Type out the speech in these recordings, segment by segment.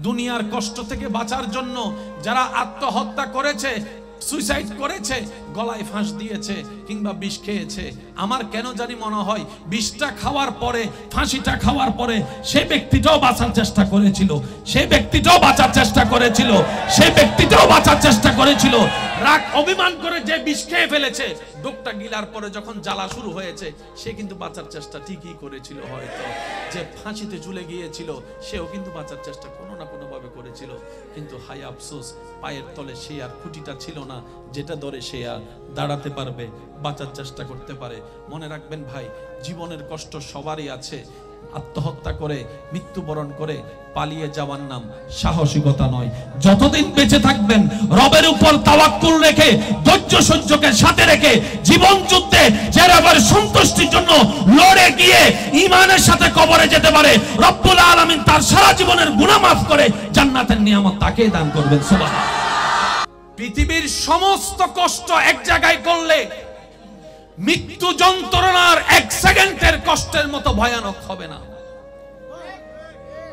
দুনিয়ার কষ্ট থেকে বাঁচার জন্য যারা আত্মহত্যা করেছে, সুইসাইড করেছে, গলায় ফাঁস দিয়েছে কিংবা বিষ খেয়েছে, আমার কেন জানি মনে হয় বিষটা খাওয়ার পরে, ফাঁসিটা খাওয়ার পরে সে ব্যক্তিটাও বাঁচার চেষ্টা করেছিল, সে ব্যক্তিটাও বাঁচার চেষ্টা করেছিল, সে ব্যক্তিটাও বাঁচার চেষ্টা করেছিল। রাগ অভিমান করে যে বিষ খেয়ে ফেলেছে, ডোকটা গিলার পরে যখন জ্বালা শুরু হয়েছে, সে কিন্তু বাঁচার চেষ্টা ঠিকই করেছিল। হয়তো যে ফাঁসিতে ঝুলে গিয়েছিল সেও কিন্তু বাঁচার চেষ্টা কোনো না কোনো ভাবে করেছিল, কিন্তু হায় আফসোস, পায়ের তলে সে আর খুঁটিটা ছিল না যেটা ধরে সে আর দাঁড়াতে পারবে, বাঁচার চেষ্টা করতে পারে। মনে রাখবেন ভাই, জীবনের কষ্ট সবারই আছে। আত্মহত্যা করে, মৃত্যুবরণ করে পালিয়ে যাওয়ার নাম সাহসিকতা নয়। যতদিন বেঁচে থাকবেন রবের উপর তাওয়াক্কুল রেখে, ধৈর্য সহ্যকে সাথে রেখে, জীবন যুদ্ধে যে রবের সন্তুষ্টির জন্য লড়ে গিয়ে ঈমানের সাথে কবরে যেতে পারে, রব্বুল আলামিন তার সারা জীবনের গুনাহ মাফ করে জান্নাতের নিয়ামত তাকেই দান করবেন। সুবহানাল্লাহ। পৃথিবীর সমস্ত কষ্ট এক জায়গায় করলে মৃত্যু যন্ত্রণার এক সেকেন্ডের কষ্টের মতো ভয়ানক হবে না।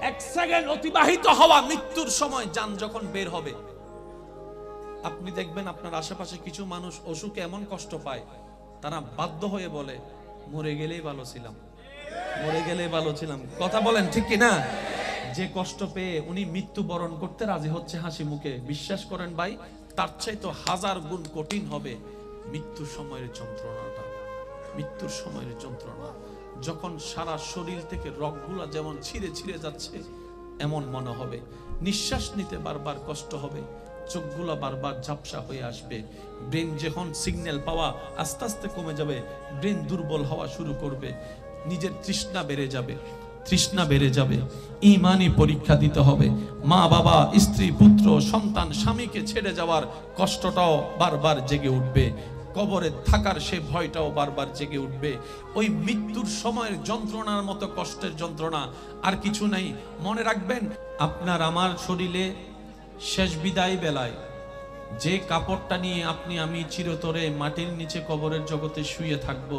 এক সেকেন্ড অতিবাহিত হওয়া মৃত্যুর সময় জান যখন বের হবে, আপনি দেখবেন আপনার আশেপাশে কিছু মানুষ অসুখে এমন কষ্ট পায়, তারা বাধ্য হয়ে বলে মরে গেলেই ভালো ছিলাম, মরে গেলেই ভালো ছিলাম। কথা বলেন ঠিক কি না? যে কষ্ট পেয়ে উনি মৃত্যুবরণ করতে রাজি হচ্ছে হাসি মুখে, বিশ্বাস করেন ভাই, তার চাইতে 1000 গুণ কঠিন হবে মৃত্যুর সময়ের যন্ত্রণাটা। মৃত্যুর সময়ের যন্ত্রণা যখন সারা শরীর থেকে রগগুলা যেমন ছিঁড়ে ছিঁড়ে যাচ্ছে এমন মনে হবে, নিঃশ্বাস নিতে বারবার কষ্ট হবে, চোখগুলা বারবার ঝাপসা হয়ে আসবে, ব্রেন যখন সিগন্যাল পাওয়া আস্তে আস্তে কমে যাবে, ব্রেন দুর্বল হওয়া শুরু করবে, নিজের তৃষ্ণা বেড়ে যাবে, তৃষ্ণা বেড়ে যাবে, ঈমানি পরীক্ষা দিতে হবে, মা বাবা, স্ত্রী, পুত্র, সন্তান, স্বামীকে ছেড়ে যাওয়ার কষ্টটাও বারবার জেগে উঠবে, কবরে থাকার সে ভয়টাও বারবার জেগে উঠবে। ওই মৃত্যুর সময়ের যন্ত্রণার মতো কষ্টের যন্ত্রণা আর কিছু নাই। মনে রাখবেন, আপনার আমার শরীরে শেষ বিদায় বেলায় যে কাপড়টা নিয়ে আপনি আমি চিরতরে মাটির নিচে কবরের জগতে শুয়ে থাকব,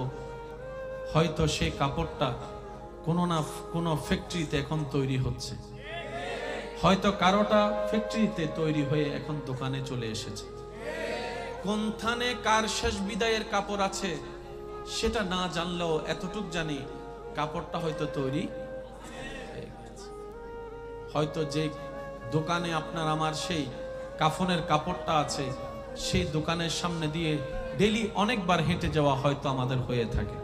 হয়তো সে কাপড়টা কোনো না কোনো ফ্যাক্টরিতে এখন তৈরি হচ্ছে, হয়তো কারোটা ফ্যাক্টরিতে তৈরি হয়ে এখন দোকানে চলে এসেছে। কোনখানে কার শেষ বিদায়ের কাপড় আছে সেটা না জানলেও এতটুক জানি কাপড়টা হয়তো তৈরি হয়ে গেছে। হয়তো যে দোকানে আপনার আমার সেই কাফনের কাপড়টা আছে, সেই দোকানের সামনে দিয়ে ডেইলি অনেকবার হেঁটে যাওয়া হয়তো আমাদের হয়ে থাকে।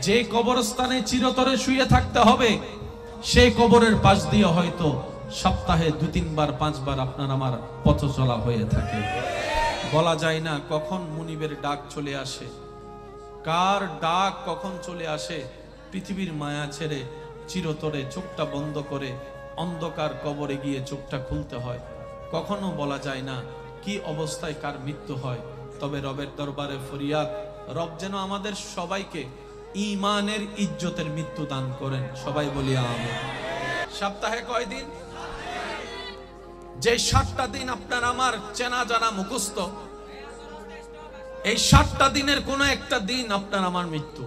যে কবরস্থানে চিরতরে শুয়ে থাকতে হবে, সেই কবরের পাশ দিয়ে হয়তো সপ্তাহে 2-3 বার 5 বার আপনার আমার পথ চলা হয়ে থাকে। বলা যায় না কখন মুনিবের ডাক চলে আসে, কার ডাক কখন চলে আসে। পৃথিবীর মায়া ছেড়ে চিরতরে চোখটা বন্ধ করে অন্ধকার কবরে গিয়ে চোখটা খুলতে হয়। কখনো বলা যায় না কি অবস্থায় কার মৃত্যু হয়। তবে রবের দরবারে ফরিয়াদ, রব যেন আমাদের সবাইকে ঈমানের ইজ্জতের মৃত্যু দান করেন। সবাই বলি আমিন। সপ্তাহে কয় দিন? যে 7টা দিন আপনার আমার চেনা জানা মুখস্থ, এই 7টা দিনের কোন একটা দিন আপনার আমার মৃত্যু।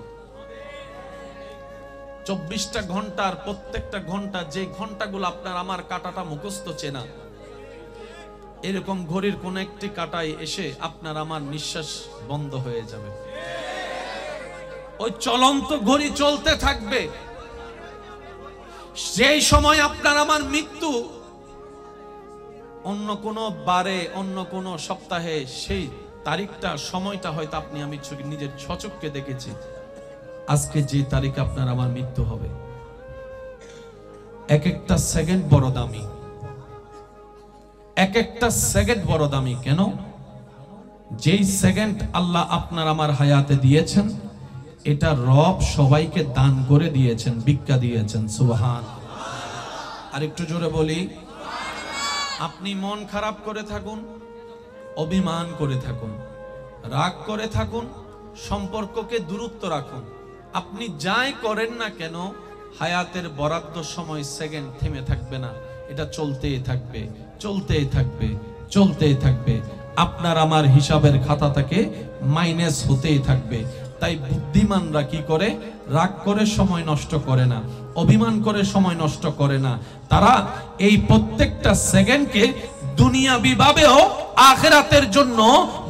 24টা ঘন্টার প্রত্যেকটা ঘন্টা, যে ঘন্টাগুলো আপনার আমার কাটাটা মুখস্থ চেনা, এরকম ঘড়ির কোন একটি কাটায় এসে আপনার আমার নিঃশ্বাস বন্ধ হয়ে যাবে। ওই চলন্ত ঘড়ি চলতে থাকবে। সেই সময় আপনার আমার মৃত্যু অন্য কোনো বারে, অন্য কোনো সপ্তাহে, সেই তারিখটা, সময়টা হয়তো আপনি আমি নিজের সচক্ষে দেখেছি। আজকে যে তারিখে আপনার আমার মৃত্যু হবে, এক একটা সেকেন্ড বড় দামি, এক একটা সেকেন্ড বড় দামি। কেন? যেই সেকেন্ড আল্লাহ আপনার আমার হায়াতে দিয়েছেন, এটা রব সবাইকে দান করে দিয়েছেন, ভিক্ষা দিয়েছেন। সুবহান। আর একটু জোরে বলি, আপনি মন খারাপ করে থাকুন, অভিমান করে থাকুন, রাগ করে থাকুন, সম্পর্ককে দূরত্ব রাখুন, আপনি যাই করেন না কেন, হায়াতের বরাদ্দ সময় সেকেন্ড থেমে থাকবে না। এটা চলতেই থাকবে, চলতেই থাকবে, চলতেই থাকবে। আপনার আমার হিসাবের খাতা থেকে মাইনাস হতেই থাকবে। তাই বুদ্ধিমানরা কি করে? রাগ করে সময় নষ্ট করে না, অভিমান করে সময় নষ্ট করে না। তারা এই প্রত্যেকটা সেকেন্ডকে দুনিয়াবি ভাবেও আখিরাতের জন্য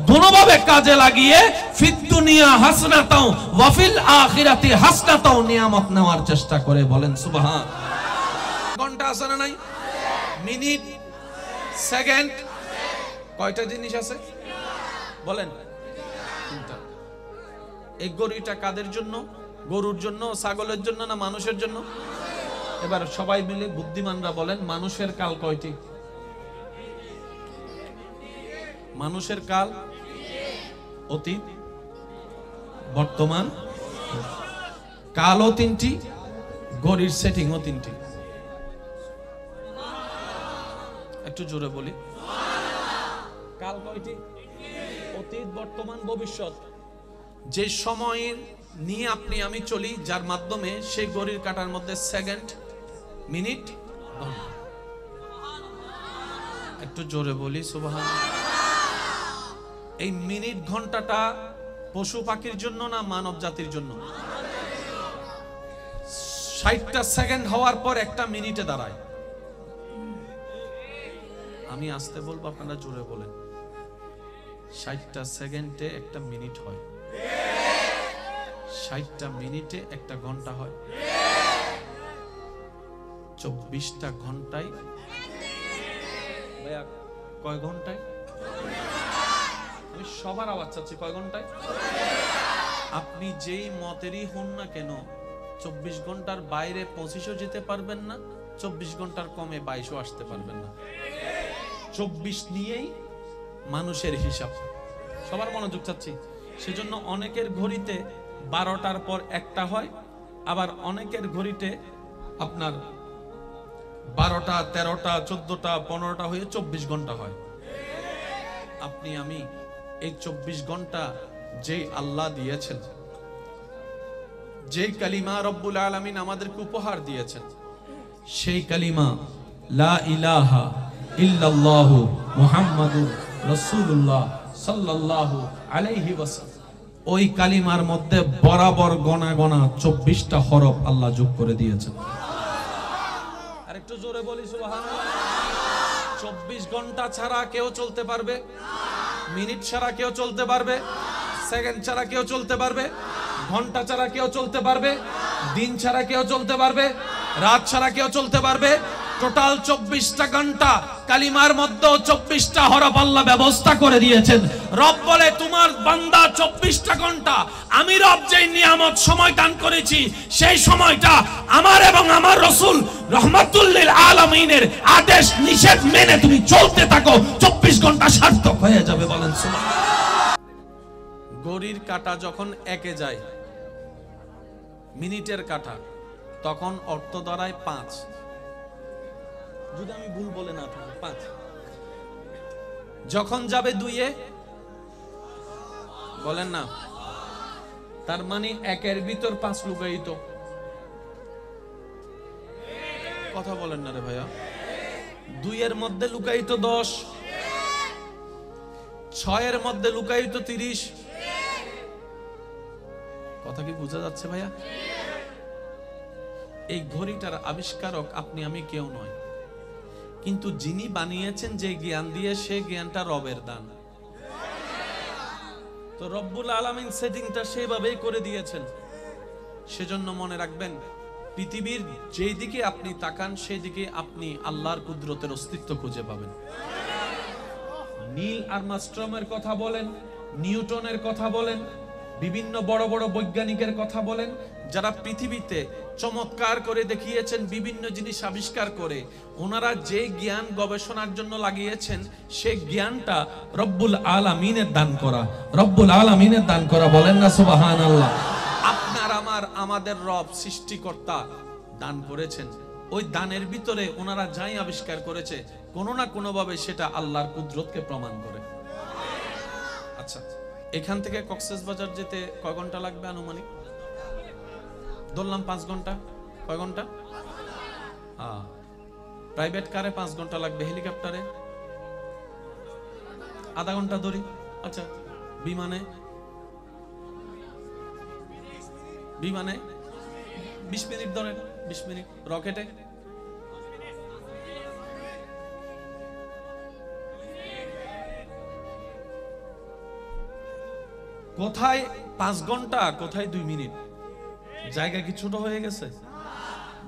দুনোভাবে কাজে লাগিয়ে ফিদ দুনিয়া হাসনাতাও ওয়া ফিল আখিরাতি হাসনাতাও নিয়ামত নেওয়ার চেষ্টা করে। বলেন সুবহান। ঘন্টা আছে না নাই? মিনিট, সেকেন্ড, কয়টা জিনিস আছে বলেন? তিনটা। এই ঘড়িটা কাদের জন্য? গরুর জন্য, ছাগলের জন্য, না মানুষের জন্য? এবার সবাই মিলে বুদ্ধিমানরা বলেন মানুষের কাল কয়টি? মানুষের কাল অতীত, বর্তমান, কালও তিনটি, ঘড়ির সেটিংও তিনটি। একটু জোরে বলি, কাল কয়টি? অতীত, বর্তমান, ভবিষ্যৎ। যে সময়ের নিয়ে আপনি আমি চলি, যার মাধ্যমে সেই ঘড়ির কাঁটার মধ্যে সেকেন্ড, মিনিট, ঘন্টা। একটু জোরে বলি সুবহানাল্লাহ। এই মিনিট ঘন্টাটা পশু পাখির জন্য না মানব জাতির জন্য? 60টা সেকেন্ড হওয়ার পর একটা মিনিটে দাঁড়ায়। আমি আসতে বলবো, আপনারা জোরে বলেন। 60টা সেকেন্ডে একটা মিনিট হয়, 60টা মিনিটে একটা ঘন্টা হয়, 24টা ঘন্টায়। ভাইয়া কয় ঘন্টায়? আমি সবার আওয়াজ চাচ্ছি, কয় ঘন্টায়? আপনি যেই মতেরই হন না কেন, 24 ঘন্টার বাইরে 25ও যেতে পারবেন না, 24 ঘন্টার কমে 22ও আসতে পারবেন না। 24 নিয়েই মানুষের হিসাব। সবার মনোযোগ চাচ্ছি। সেজন্য অনেকের ঘড়িতে 12টার পর একটা হয়, আবার অনেকের ঘড়িতে আপনার 12টা, 13টা, 14টা, 15টা হয়ে 24 ঘন্টা হয়। আপনি আমি এই 24 ঘন্টা যে আল্লাহ দিয়েছেন, যে কালিমা রব্বুল আলামিন আমাদেরকে উপহার দিয়েছেন, সেই কালিমা লা ইলাহা ইল্লাল্লাহু মুহাম্মাদুর রাসূলুল্লাহ সাল্লাল্লাহু আলাইহি ওয়াসাল্লাম, ওই কালিমার মধ্যে বরাবর গনা গনা 24টা হরফ আল্লাহ যোগ করে দিয়েছেন। আর একটু জোরে বলি সুবহানাল্লাহ। 24 ঘন্টা ছাড়া কেউ চলতে পারবে? মিনিট ছাড়া কেউ চলতে পারবে? সেকেন্ড ছাড়া কেউ চলতে পারবে? ঘন্টা ছাড়া কেউ চলতে পারবে? দিন ছাড়া কেউ চলতে পারবে? রাত ছাড়া কেউ চলতে পারবে? টোটাল 24টা ঘন্টা কালিমার মধ্যে 24টা হরফ আল্লাহ ব্যবস্থা করে দিয়েছেন। রব বলে, তোমার বান্দা 24টা ঘন্টা আমি রব যেই নিয়ামত সময় দান করেছি, সেই সময়টা আমার এবং আমার রাসূল রাহমাতুল লিল আলামিনের আদেশ নিষেধ মেনে তুমি চলতে থাকো, 24 ঘন্টা সার্থক হয়ে যাবে। বলেন সুবহানাল্লাহ। ঘড়ির কাঁটা যখন একে যায়, মিনিটের কাঁটা, তখন অর্থ দাঁড়ায় 5। যদি আমি ভুল বলে না থাকি 5। যখন যাবে 2-এ, বলেন না, তার মানে 1-এর ভিতর 5 লুকায়িত। কথা বলেন না রে ভাইয়া। 2-এর মধ্যে লুকায়িত 10, 6-এর মধ্যে লুকায়িত 30। কথা কি বোঝা যাচ্ছে ভাইয়া? এই ঘড়িটার আবিষ্কারক আপনি আমি কেউ নয়, কিন্তু যিনি বানিয়েছেন যে জ্ঞান দিয়ে, সেই জ্ঞানটা রবের দান। তো রব্বুল আলামিন সেটিংটা সেভাবেই করে দিয়েছেন। সেজন্য মনে রাখবেন, পৃথিবীর যেই দিকে আপনি তাকান, সেই দিকে আপনি আল্লাহর কুদরতের অস্তিত্ব খুঁজে পাবেন। নীল আর্মস্ট্রংয়ের কথা বলেন, নিউটনের কথা বলেন, বিভিন্ন বড় বড় বৈজ্ঞানিকের কথা বলেন, যারা পৃথিবীতে চমৎকার করে দেখিয়েছেন, বিভিন্ন জিনিস আবিষ্কার করে ওনারা যে জ্ঞান গবেষণার জন্য লাগিয়েছেন, সেই জ্ঞানটা রব্বুল আলামিনের দান করা, রব্বুল আলামিনের দান করা। বলেন না সুবহানাল্লাহ। আপনার আমাদের রব সৃষ্টিকর্তা দান করেছেন। ওই দানের ভিতরে ওনারা যাই আবিষ্কার করেছে, কোনো না কোনো ভাবে সেটা আল্লাহর কুদরতকে প্রমাণ করে। আচ্ছা, এখান থেকে কক্সবাজার যেতে কয় ঘন্টা লাগবে আনুমানিক? ধরলাম 5 ঘন্টা। কয় ঘন্টা? প্রাইভেট কারে 5 ঘন্টা লাগবে, হেলিকপ্টারে আধা ঘন্টা ধরি। আচ্ছা, বিমানে বিমানে 20 মিনিট ধরেন, 20 মিনিট। রকেটে কোথায় 5 ঘন্টা, কোথায় 2 মিনিট। জায়গা কি ছোট হয়ে গেছে?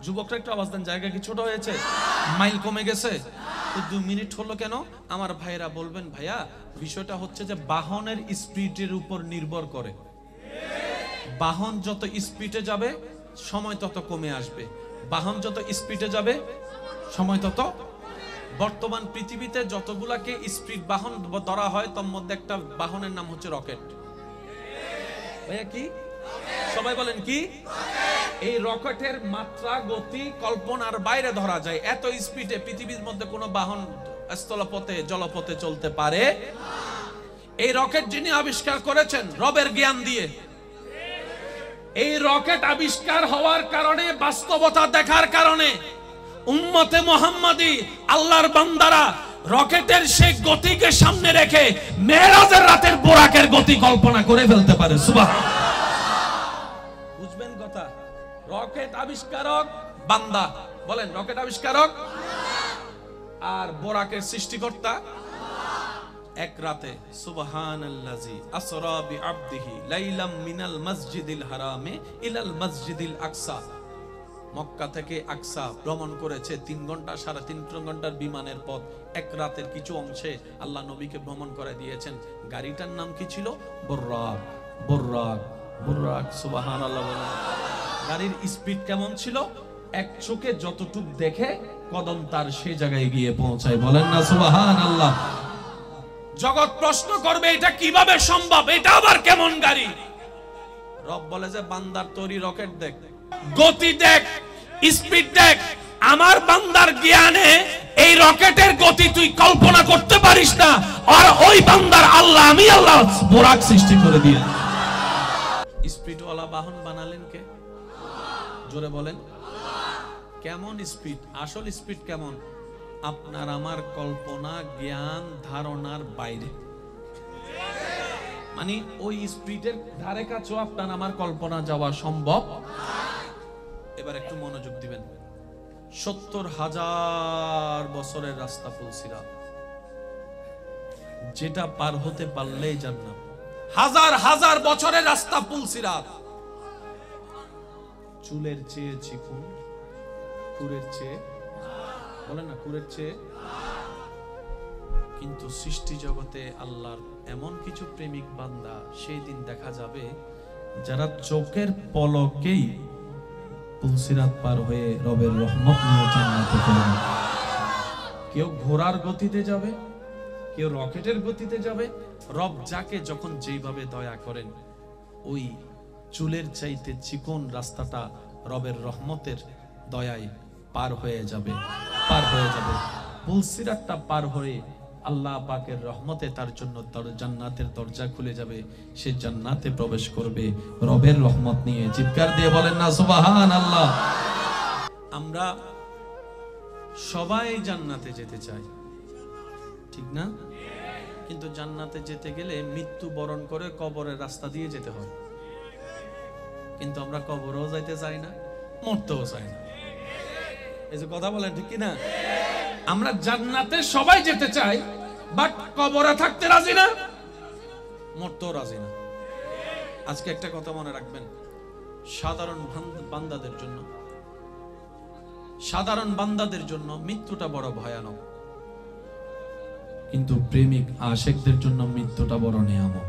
যুবকরা একটু আওয়াজ দেন, জায়গা কি ছোট হয়েছে? মাইল কমে গেছে? তো 2 মিনিট হলো কেন? আমার ভাইরা বলবেন ভাইয়া বিষয়টা হচ্ছে যে বাহনের স্পিডের উপর নির্ভর করে। বাহন যত স্পিডে যাবে সময় তত কমে আসবে, বাহন যত স্পিডে যাবে সময় তত। বর্তমান পৃথিবীতে যতগুলাকে স্পিড বাহন ধরা হয় তার মধ্যে একটা বাহনের নাম হচ্ছে রকেট। ভাইয়া কি? সবাই বলেন কি? এই রকেটের মাত্রা গতি কল্পনার বাইরে ধরা যায়। এত স্পিডে পৃথিবীর মধ্যে কোনো বাহন স্থলপথে জলপথে চলতে পারে। এই রকেট যিনি আবিষ্কার করেছেন রবের জ্ঞান দিয়ে, এই রকেট আবিষ্কার হওয়ার কারণে, বাস্তবতা দেখার কারণে উম্মতে মুহাম্মাদি আল্লাহর বান্দারা রকেটের সেই গতিকে সামনে রেখে মেরাজের রাতের বোরাকের গতি কল্পনা করে ফেলতে পারে। সুবহানাল্লাহ। বুঝবেন কথা? রকেট আবিষ্কারক বান্দা। বলেন রকেট আবিষ্কারক আর বোরাকের সৃষ্টিকর্তা এক রাতে। সুবহানাল্লাযী আসরা বিআবদিহি লাইলাম মিনাল মসজিদিল হারামে ইলাল মসজিদিল আকসা। মক্কা থেকে আকসা ভ্রমণ করেছে 3 ঘন্টা, 3.5 ঘন্টার বিমানের পথ। এক রাতের কিছু অংশে আল্লাহ নবীকে ভ্রমণ করে দিয়েছেন। গাড়িটার নাম কি ছিল? বুররাক। বুররাক, বুররাক। সুবহানাল্লাহ। গাড়ির স্পিড কেমন ছিল? এক চোখে যতটুক দেখে কদম তার সেই জায়গায় গিয়ে পৌঁছায়। বলেন না সুবহানাল্লাহ। জগৎ প্রশ্ন করবে এটা কিভাবে সম্ভব, এটা আবার কেমন গাড়ি? রব বলে যে বান্দার তৈরি রকেট দেখ, গতি দেখ, স্পিড দেখ। আমার বান্দার জ্ঞানে এই রকেটের গতি তুই কল্পনা করতে পারিস না, আর ওই বান্দার আল্লাহ, আমি আল্লাহ বোরাক সৃষ্টি করে দিয়ে স্পিডওয়ালা বাহন বানালেন কে? জোরে বলেন। কেমন স্পিড? আসল স্পিড কেমন? আপনার আমার কল্পনা জ্ঞান ধারণার বাইরে। মানে ওই স্পিডের ধারে কাছেও আপনার আমার কল্পনা যাওয়া সম্ভব। এবার একটু মনোযোগ দিবেন। 70,000 বছরের রাস্তা পুলসিরাত, যেটা পার হতে পারলেই জান্নাত। হাজার হাজার বছরের রাস্তা পুলসিরাত। চুলের চেয়ে চিকন, কুরের চেয়ে, বলেন না কুরের চেয়ে। কিন্তু সৃষ্টি জগতে আল্লাহর এমন কিছু প্রেমিক বান্দা সেই দিন দেখা যাবে যারা চোখের পলকেই পুলসিরাত পার হয়ে রবের রহমত নিয়ে জান্নাতে যাবে। কেউ ঘোড়ার গতিতে যাবে, কেউ রকেটের গতিতে যাবে। রব যাকে যখন যেইভাবে দয়া করেন, ওই চুলের চাইতে চিকন রাস্তাটা রবের রহমতের দয়ায় পার হয়ে যাবে, পার হয়ে যাবে। পুলসিরাতটা পার হয়ে আল্লাহ পাকের রহমতে তার জন্য জান্নাতের দরজা খুলে যাবে। সে জান্নাতে প্রবেশ করবে রবের রহমত নিয়ে। চিৎকার দিয়ে বলেন না সুবহানাল্লাহ। আমরা সবাই জান্নাতে যেতে চাই, ঠিক না? কিন্তু জান্নাতে যেতে গেলে মৃত্যু বরণ করে কবরের রাস্তা দিয়ে যেতে হয়। কিন্তু আমরা কবরেও যাইতে চাই না, মরতেও চাই না। এই যে কথা বলেন ঠিক কি না? আমরা জান্নাতে সবাই যেতে চাই, বাট কবরে থাকতে রাজি না, মরতেও রাজি না। আজকে একটা কথা মনে রাখবেন, সাধারণ বান্দাদের জন্য মৃত্যুটা বড় ভয়ানক, কিন্তু প্রেমিক আশেকদের জন্য মৃত্যুটা বড় নিয়ামত।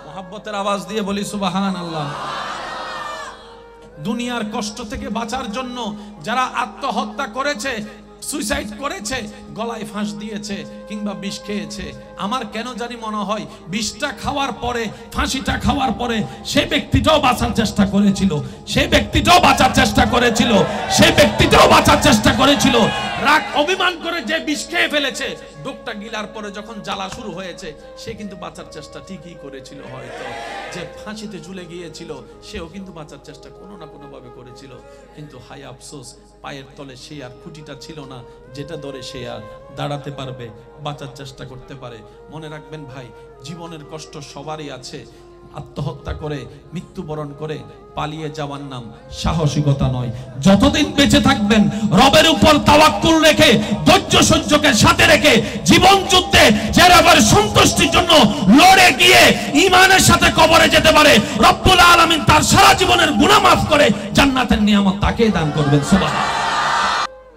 মুহাব্বতের আওয়াজ দিয়ে বলি সুবহানাল্লাহ। দুনিয়ার কষ্ট থেকে বাঁচার জন্য যারা আত্মহত্যা করেছে, সুইসাইড করেছে, গলায় ফাঁস দিয়েছে কিংবা বিষ খেয়েছে, আমার কেন জানি মনে হয় বিষটা খাওয়ার পরে, ফাঁসিটা খাওয়ার পরে সে ব্যক্তিটাও বাঁচার চেষ্টা করেছিল, সে ব্যক্তিটাও বাঁচার চেষ্টা করেছিল, সে ব্যক্তিটাও বাঁচার চেষ্টা করেছিল। রাগ অভিমান করে যে বিষ খেয়ে ফেলেছে, ডোকটা গিলার পরে যখন জ্বালা শুরু হয়েছে, সে কিন্তু বাঁচার চেষ্টা ঠিকই করেছিল। হয়তো যে ফাঁসিতে ঝুলে গিয়েছিল সেও কিন্তু বাঁচার চেষ্টা কোনো না কোনো ভাবে করেছিল। কিন্তু হায় আফসোস, পায়ের তলে সে আর খুঁটিটা ছিল না যেটা ধরে সে আর দাঁড়াতে পারবে, বাঁচার চেষ্টা করতে পারে। মনে রাখবেন ভাই, জীবনের কষ্ট সবারই আছে, আত্মহত্যা করে মৃত্যুবরণ করে পালিয়ে যাওয়ার নাম সাহসিকতা নয়। যতদিন বেঁচে থাকবেন রবের উপর তাওয়াক্কুল রেখে, ধৈর্য সহ্যকে সাথে রেখে, জীবন যুদ্ধে যে রবের সন্তুষ্টির জন্য লড়ে গিয়ে ঈমানের সাথে কবরে যেতে পারে, রব্বুল আলামিন তার সারা জীবনের গুনাহ মাফ করে জান্নাতের নিয়ামত তাকেই দান করবেন। সুবহানাল্লাহ।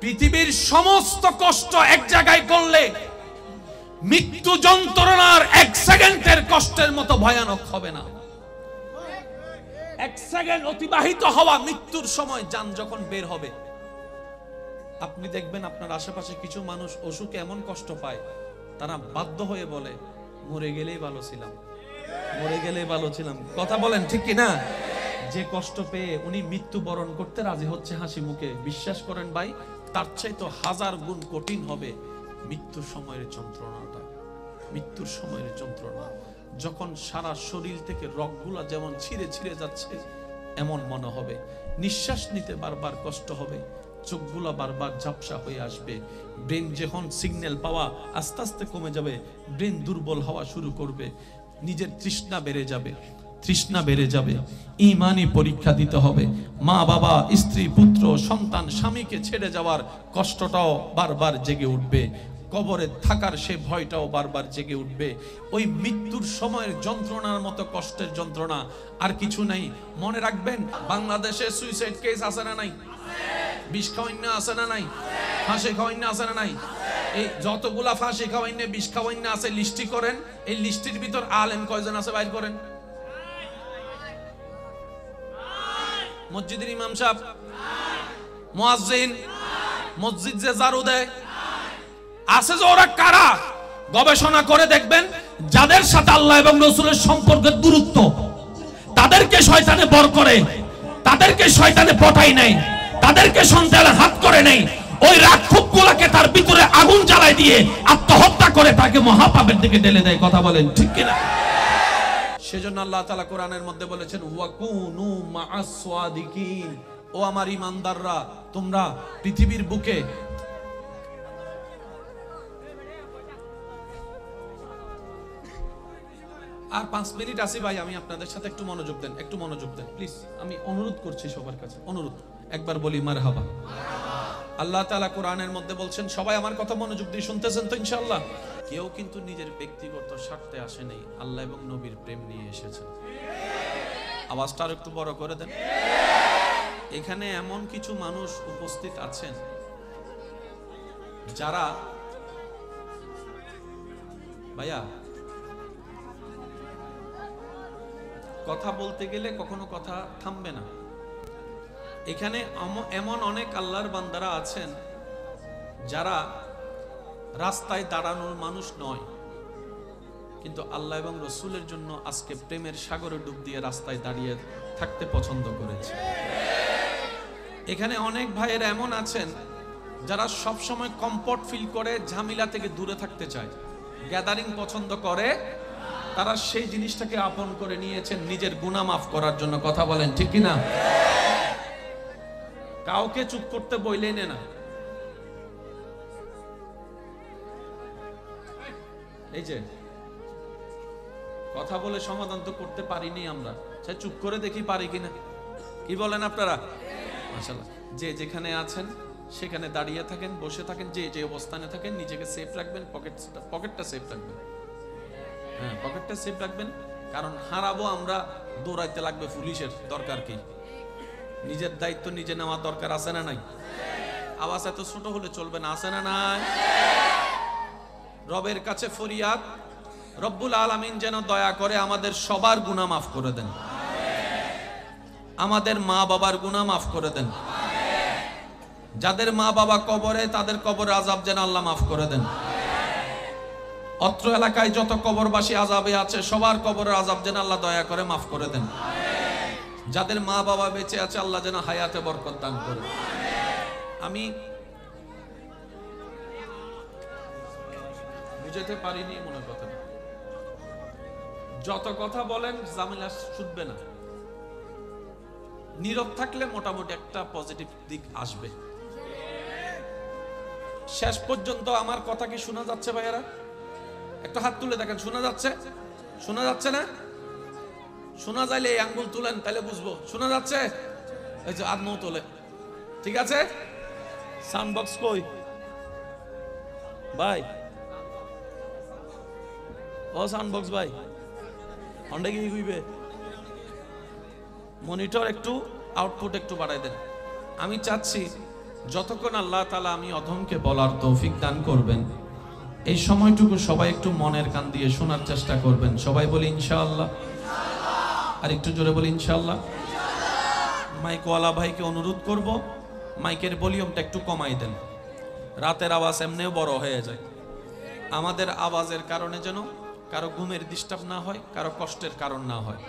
পৃথিবীর সমস্ত কষ্ট এক জায়গায় করলে মৃত্যু যন্ত্রণার এক সেকেন্ডের কষ্টের মতো ভয়ানক হবে না। এক সেকেন্ড অতিবাহিত হওয়া মৃত্যুর সময় জান যখন বের হবে, আপনি দেখবেন আপনার আশেপাশে কিছু মানুষ অসুখে এমন কষ্ট পায়, তারা বাধ্য হয়ে বলে মরে গেলেই ভালো ছিলাম, মরে গেলেই ভালো ছিলাম। কথা বলেন ঠিক কি না? যে কষ্ট পেয়ে উনি মৃত্যুবরণ করতে রাজি হচ্ছে হাসি মুখে, বিশ্বাস করেন ভাই, তার চাইতে 1000 গুণ কঠিন হবে মৃত্যুর সময়ের যন্ত্রণাটা। মৃত্যুর সময়ের যন্ত্রণা যখন সারা শরীর থেকে রগগুলা যেমন ছিঁড়ে ছিঁড়ে যাচ্ছে এমন মনে হবে, নিঃশ্বাস নিতে বারবার কষ্ট হবে, চোখগুলা বারবার ঝাপসা হয়ে আসবে, ব্রেন যখন সিগন্যাল পাওয়া আস্তে আস্তে কমে যাবে, ব্রেন দুর্বল হওয়া শুরু করবে, নিজের তৃষ্ণা বেড়ে যাবে, তৃষ্ণা বেড়ে যাবে, ঈমানি পরীক্ষা দিতে হবে, মা বাবা স্ত্রী পুত্র সন্তান স্বামীকে ছেড়ে যাওয়ার কষ্টটাও বারবার জেগে উঠবে, কবরে থাকার সে ভয়টাও বারবার জেগে উঠবে। ওই মৃত্যুর সময়ের যন্ত্রণার মতো কষ্টের যন্ত্রণা আর কিছু নাই। মনে রাখবেন, বাংলাদেশে সুইসাইড কেস আছে না নাই? বিষ খাওয়াইন্য আছে না নাই? ফাঁসি খাওয়াইন্য আছে না নাই? এই যতগুলা ফাঁসি খাওয়াইন্য বিষ খাওয়াইন্য আছে লিস্টি করেন, এই লিস্টির ভিতর আলেম কয়জন আছে বাইর করেন? মসজিদের ইমাম সাহেব, মুয়াজ্জিন, মসজিদ যে ঝাড়ু দেয় আছে যে, ওরা কারা? গবেষণা করে দেখবেন, যাদের সাথে আল্লাহ এবং রাসূলের সম্পর্কের দূরত্ব, তাদেরকে শয়তানে বর করে, তাদেরকে শয়তানে পটাই নাই, তাদেরকে সন্তানে হাত করে নেই, ওই রাক্ষসগুলোকে তার ভিতরে আগুন জ্বালায় দিয়ে আত্মহত্যা করে তাকে মহাপাপের দিকে ঠেলে দেয়। কথা বলেন ঠিক কিনা? সেজন্য আল্লাহ তাআলা কোরআনের মধ্যে বলেছেন, ওয়াকুনু মা'আস সাদিকিন, ও আমার ঈমানদাররা, তোমরা পৃথিবীর বুকে আর 5 মিনিট আছে ভাই, আমি আপনাদের সাথে একটু মনোযোগ দেন, একটু মনোযোগ দেন প্লিজ, আমি অনুরোধ করছি সবার কাছে, অনুরোধ, একবার বলি মারহাবা। আল্লাহ তাআলা কোরআনের মধ্যে বলছেন, সবাই আমার কথা মনোযোগ দিয়ে শুনতেছেন তো ইনশাআল্লাহ? কেউ কিন্তু নিজের ব্যক্তিগত স্বার্থে আসেনি, আল্লাহ এবং নবীর প্রেম নিয়ে এসেছেন। আওয়াজটা আর একটু বড় করে দেন। এখানে এমন কিছু মানুষ উপস্থিত আছেন যারা, ভাইয়া কথা বলতে গেলে কখনো কথা থামবে না। এখানে এমন অনেক আল্লাহর বান্দারা আছেন যারা রাস্তায় দাঁড়ানোর মানুষ নয়, কিন্তু আল্লাহ এবং রাসূলের জন্য আজকে প্রেমের সাগরে ডুব দিয়ে রাস্তায় দাঁড়িয়ে থাকতে পছন্দ করেছে। এখানে অনেক ভাইয়েরা এমন আছেন যারা সব সময় কমফর্ট ফিল করে, ঝামেলা থেকে দূরে থাকতে চায়, গ্যাদারিং পছন্দ করে, তারা সেই জিনিসটাকে আপন করে নিয়েছেন নিজের গুনাহ মাফ করার জন্য। কথা বলেন ঠিক কি না? কাউকে চুপ করতে বইলেই না, এই যে কথা বলে সমাধান তো করতে পারিনি আমরা, সে চুপ করে দেখি পারি কিনা। কি বলেন আপনারা? মাশাআল্লাহ। যে যেখানে আছেন সেখানে দাঁড়িয়ে থাকেন, বসে থাকেন, যে যে অবস্থানে থাকেন নিজেকে সেফ রাখবেন, পকেটটা সেফ রাখবেন। হ্যাঁ, পকেটটা সেফ রাখবেন, কারণ হারাবো আমরা, দৌড়াইতে লাগবে পুলিশের, দরকার কি? নিজের দায়িত্ব নিজে নেওয়ার দরকার আছে না নাই? আওয়াজ এত ছোট হলে চলবে না, আছে না নাই? রবের কাছে ফরিয়াদ, রব্বুল আলামিন যেন দয়া করে আমাদের সবার গুনাহ মাফ করে দেন, আমাদের মা বাবার গুনাহ মাফ করে দেন, যাদের মা বাবা কবরে তাদের কবরের আযাব যেন আল্লাহ মাফ করে দেন। অত্র এলাকায় যত কবরবাসী আযাবে আছে সবার কবরের আযাব যেন আল্লাহ দয়া করে মাফ করে দেন। যাদের মা বাবা বেঁচে আছে আল্লাহ যেন হায়াতে বরকত দান করে। আমি বুঝাতে পারিনি মনে কথা, যত কথা বলেন ঝামেলা ছুটবে না, নীরব থাকলে মোটামুটি একটা পজিটিভ দিক আসবে। শেষ পর্যন্ত আমার কথা কি শোনা যাচ্ছে ভাইয়েরা? একটু হাত তুলে দেখেন, শোনা যাচ্ছে? শোনা যাচ্ছে না? শোনা যাইলে এই আঙ্গুল তুলেন, তাহলে বুঝবো। শোনা যাচ্ছে? এই যে আদমও তোলে, ঠিক আছে। সাউন্ড বক্স কই ভাই? ও সাউন্ড বক্স ভাই, অন্ডে কি হইবে? মনিটর একটু আউটপুট একটু বাড়াই দেন। আমি চাচ্ছি যতক্ষণ আল্লাহ তাআলা আমি অধমকে বলার তৌফিক দান করবেন, এই সময়টুকু সবাই একটু মনের কান দিয়ে শোনার চেষ্টা করবেন। সবাই বলি ইনশাআল্লাহ। আর একটু জোরে বলি ইনশাআল্লাহ। মাইকওয়ালা ভাইকে অনুরোধ করব, মাইকের ভলিউমটা একটু কমাই দেন। রাতের আওয়াজ এমনিও বড় হয়ে যায়। আমাদের আওয়াজের কারণে যেন কারো ঘুমের ডিস্টার্ব না হয়, কারো কষ্টের কারণ না হয়।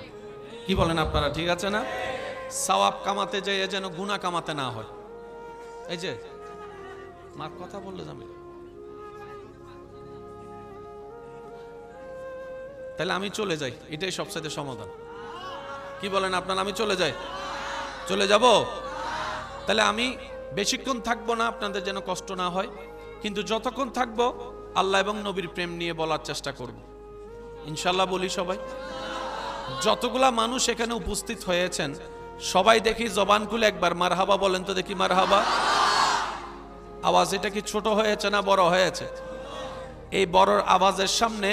কি বলেন আপনারা? ঠিক আছে না? সওয়াব কামাতে যেয়ে যেন গুনাহ কামাতে না হয়। এই যে মার কথা বললে জামিল, তাহলে আমি চলে যাই, এটাই সবচেয়ে সমাধান। কি বলেন আপনারা? আমি চলে যাই? চলে যাব? তাহলে আমি বেশিক্ষণ থাকবো না, আপনাদের যেন কষ্ট না হয়, কিন্তু যতক্ষণ থাকবো আল্লাহ এবং নবীর প্রেম নিয়ে বলার চেষ্টা করব ইনশাআল্লাহ। বলি সবাই। যতগুলা মানুষ এখানে উপস্থিত হয়েছেন সবাই দেখি জবান খুলে একবার মারহাবা বলেন তো দেখি। মারহাবা। আওয়াজ এটা কি ছোট হয়েছে না বড় হয়েছে? এই বড় আওয়াজের সামনে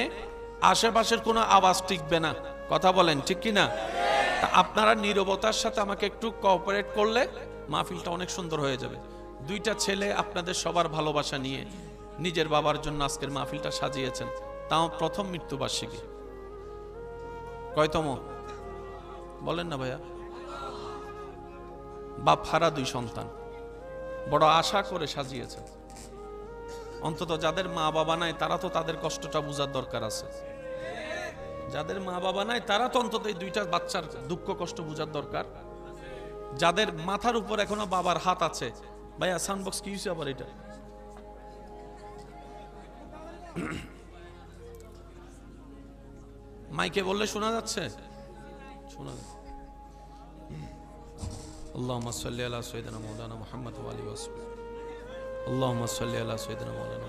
আশেপাশের কোনো আওয়াজ টিকবে না। কথা বলেন ঠিক কি না? আপনারা নীরবতার সাথে আমাকে একটু কোঅপারেট করলে মাহফিলটা অনেক সুন্দর হয়ে যাবে। দুইটা ছেলে আপনাদের সবার ভালোবাসা নিয়ে নিজের বাবার জন্য আজকের মাহফিলটা সাজিয়েছেন, তাও প্রথম মৃত্যুবার্ষিকী। কয়তম বলেন না ভাইয়া? বাপ হারা দুই সন্তান, বড় আশা করে সাজিয়েছেন। অন্তত যাদের মা বাবা নাই তারা তো তাদের কষ্টটা বোঝার দরকার আছে। যাদের মা বাবা নাই তারা তো অন্তত এই দুইটা বাচ্চার দুঃখ কষ্ট বোঝার দরকার। যাদের মাথার উপর এখনো বাবার হাত আছে, ভাইয়া সাউন্ড বক্স কি হয়েছে আবার এটা? মাইকে বললে শোনা যাচ্ছে? শোনা যাচ্ছে। আল্লাহুম্মা সাল্লি আলা সাইয়্যিদিনা মাওলানা মুহাম্মদ ওয়া আলিহি ওয়া সাহবিহি। আল্লাহুম্মা সাল্লি আলা সাইয়্যিদিনা মাওলানা।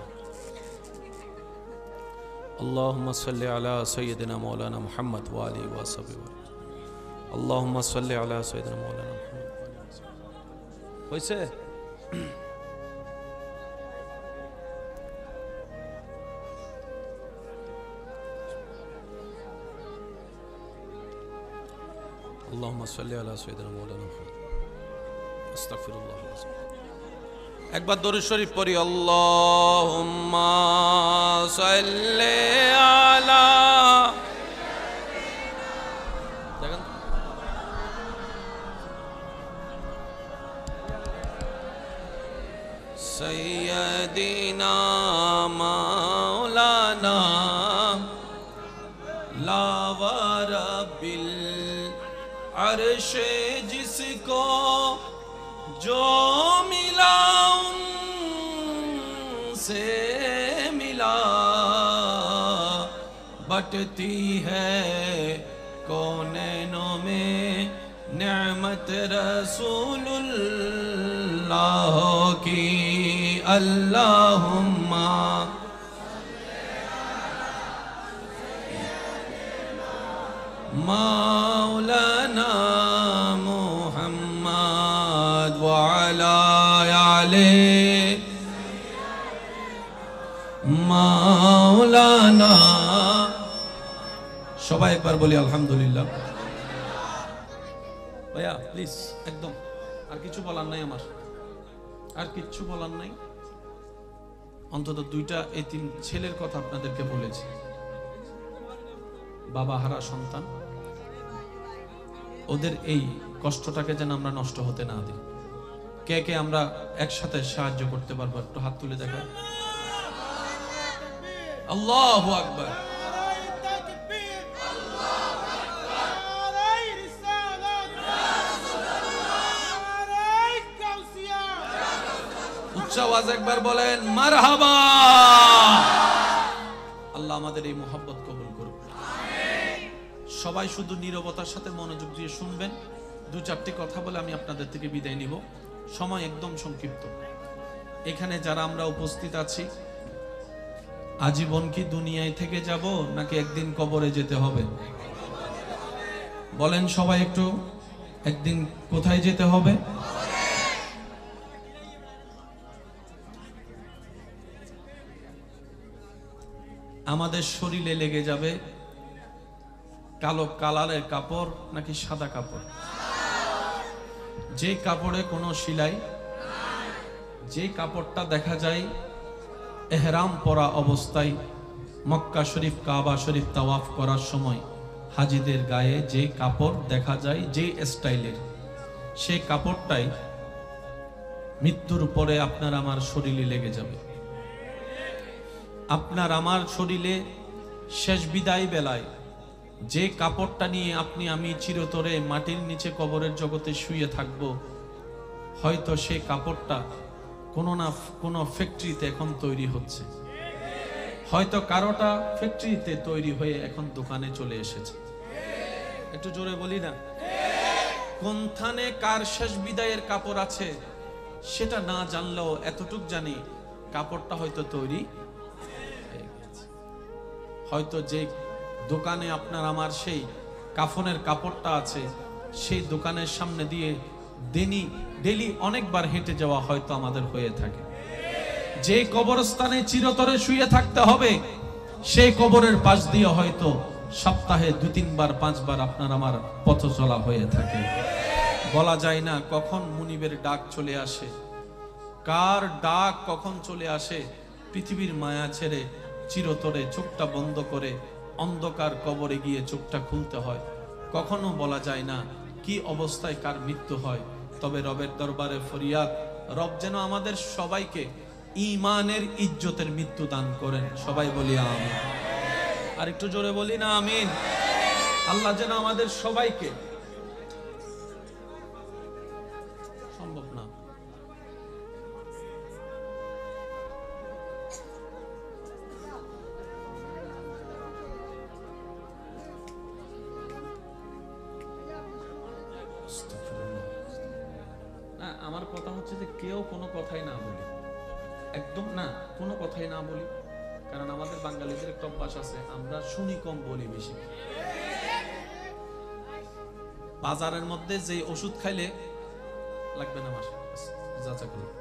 আল্লাহুম্মা সাল্লি আলা সাইয়্যিদিনা মাওলানা মুহাম্মদ ওয়া আলিহি ওয়া সাহবিহি। আল্লাহুম্মা সাল্লি আলা সাইয়্যিদিনা মাওলানা মুহাম্মদ ওয়া আলিহি ওয়া সাহবিহি। হইছে? اللهم صل على سيدنا مولانا محمد استغفر الله العظيم একবার দরুদ শরীফ পড়ি আল্লাহুম্মা সাল্লি আলা দেখেন সাইয়্যিদিনা মাওলানা লা ওয়া রাব্বিল अर्श जिसको जो मिला उनसे मिला बटती है कौनैनों में नेमत रसूलुल्लाह की अल्लाहुम्मा मौलाना मुहम्मद व अला आले मौलाना। সবাই একবার বলি আলহামদুলিল্লাহ। ভাইয়া প্লিজ একদম আর কিছু বলার নাই, আমার আর কিচ্ছু বলার নাই। অন্তত দুইটা এতিম ছেলের কথা আপনাদেরকে বলেছি, বাবা হারা সন্তান, ওদের এই কষ্টটাকে যেন আমরা নষ্ট হতে না দিই। কে কে আমরা একসাথে সাহায্য করতে পারবো একটু হাত তুলে দেখা। আল্লাহু আকবার। উচ্চ আওয়াজ একবার বলেন মারহাবা। আল্লাহ আমাদের এই মোহাব্বত কবুল করুন। সবাই শুধু নীরবতার সাথে মনোযোগ দিয়ে শুনবেন। দু চারটি কথা বলে আমি আপনাদের থেকে বিদায় নিব, সময় একদম সংক্ষিপ্ত। এখানে যারা আমরা উপস্থিত আছি, আজীবন কি দুনিয়ায় থেকে যাব নাকি একদিন কবরে যেতে হবে? বলেন সবাই একটু, একদিন কোথায় যেতে হবে? আমাদের শরীরে লেগে যাবে কালো কালারের কাপড় নাকি সাদা কাপড়? যে কাপড়ে কোনো সেলাই, যে কাপড়টা দেখা যায় এহরাম পরা অবস্থায় মক্কা শরীফ কাবা শরীফ তাওয়াফ করার সময় হাজিদের গায়ে যে কাপড় দেখা যায়, যে স্টাইলের, সেই কাপড়টাই মৃত্যুর পরে আপনার আমার শরীরে লেগে যাবে। আপনার আমার শরীরে শেষ বিদায় বেলায় যে কাপড়টা নিয়ে আপনি আমি চিরতরে মাটির নিচে কবরের জগতে শুয়ে থাকব, হয়তো সেই কাপড়টা কোনো না কোনো ফ্যাক্টরিতে এখন তৈরি হচ্ছে, হয়তো কারোটা ফ্যাক্টরিতে তৈরি হয়ে এখন দোকানে চলে এসেছে। একটু জোরে বলি না? কোন থানে কার শেষ বিদায়ের কাপড় আছে সেটা না জানলেও এতটুক জানি কাপড়টা হয়তো তৈরি হয়ে গেছে। হয়তো যে দোকানে আপনার আমার সেই কাফনের কাপড়টা আছে, সেই দোকানের সামনে দিয়ে ডেলি অনেকবার হেঁটে যাওয়া হয়তো আমাদের হয়ে থাকে। যে কবরস্থানে চিরতরে শুয়ে থাকতে হবে, সেই কবরের পাশ দিয়ে হয়তো সপ্তাহে 2-3 বার 5 বার আপনার আমার পথ চলা হয়ে থাকে। বলা যায় না কখন মুনিবের ডাক চলে আসে, কার ডাক কখন চলে আসে। পৃথিবীর মায়া ছেড়ে চিরতরে চোখটা বন্ধ করে অন্ধকার কবরে গিয়ে চোখটা খুলতে হয়। কখনো বলা যায় না কি অবস্থায় কার মৃত্যু হয়। তবে রবের দরবারে ফরিয়াদ, রব যেন আমাদের সবাইকে ঈমানের ইজ্জতের মৃত্যু দান করেন। সবাই বলি আমিন। আর একটু জোরে বলি না আমিন। আল্লাহ যেন আমাদের সবাইকে, সম্ভব না, আমার কথা হচ্ছে যে কেউ কোনো কথাই না বলি, একদম না, কোনো কথাই না বলি। কারণ আমাদের বাঙালিদের একটা অভ্যাস আছে, আমরা শুনি কম বলি বেশি। বাজারের মধ্যে যে ওষুধ খাইলে লাগবে না মাস যাচা করলে,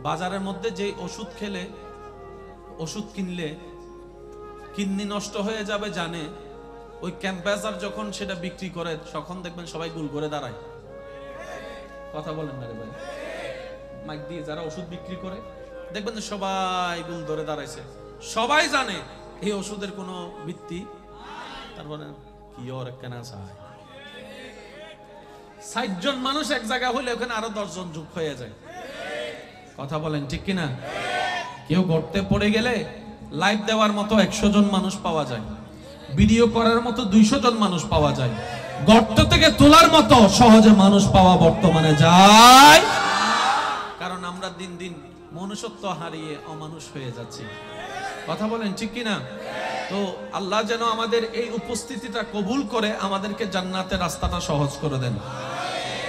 বাজারের মধ্যে যে ওষুধ খেলে, ওষুধ কিনলে কিডনি নষ্ট হয়ে যাবে জানে, ওই ক্যাম্পাসার যখন সেটা বিক্রি করে তখন দেখবেন সবাই গুল করে দাঁড়ায়। কথা বলেন না রে ভাই? মাইক দিয়ে যারা ওষুধ বিক্রি করে দেখবেন সবাই গুল ধরে দাঁড়াইছে, সবাই জানে এই ওষুধের কোনো ভিত্তি। তারপরে কি ওর কেনা চায়, 60 জন মানুষ এক জায়গা হলে ওখানে আরো 10 জন যোগ হয়ে যায়। কথা বলেন ঠিক কিনা? কেউ গর্তে পড়ে গেলে লাইভ দেওয়ার মতো 100 জন মানুষ পাওয়া যায়, ভিডিও করার মতো 200 জন মানুষ পাওয়া যায়, গর্ত থেকে তোলার মতো সহজে মানুষ পাওয়া বর্তমানে যায়। কারণ আমরা দিন দিন মনুষ্যত্ব হারিয়ে অমানুষ হয়ে যাচ্ছি। কথা বলেন ঠিক কিনা? তো আল্লাহ যেন আমাদের এই উপস্থিতিটা কবুল করে আমাদেরকে জান্নাতের রাস্তাটা সহজ করে দেন।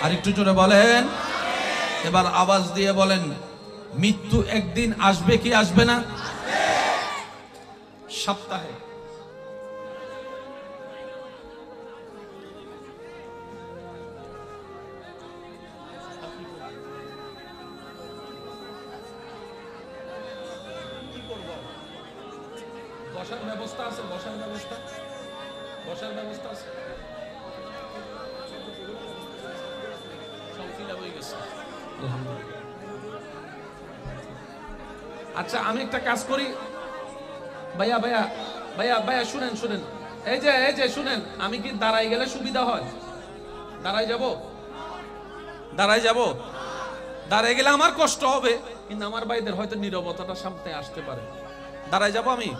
আর একটু জোরে বলেন, এবার আওয়াজ দিয়ে বলেন, মৃত্যু একদিন আসবে কি আসবে না? সপ্তাহে বসার ব্যবস্থা আছে, বসার ব্যবস্থা, বসার ব্যবস্থা আছে, সব ফিল হয়ে গেছে আলহামদুলিল্লাহ। আচ্ছা আমি একটা কাজ করি, ভাইয়া ভাইয়া ভাইয়া ভাইয়া শুনেন শুনেন, এই যে শুনেন, আমি কি দাঁড়াই গেলে সুবিধা হয়? দাঁড়াই যাব, দাঁড়াই যাব, দাঁড়াই গেলে আমার কষ্ট হবে, কিন্তু আমার ভাইদের হয়তো নীরবতাটা সামনে আসতে পারে। দাঁড়াই যাব আমি।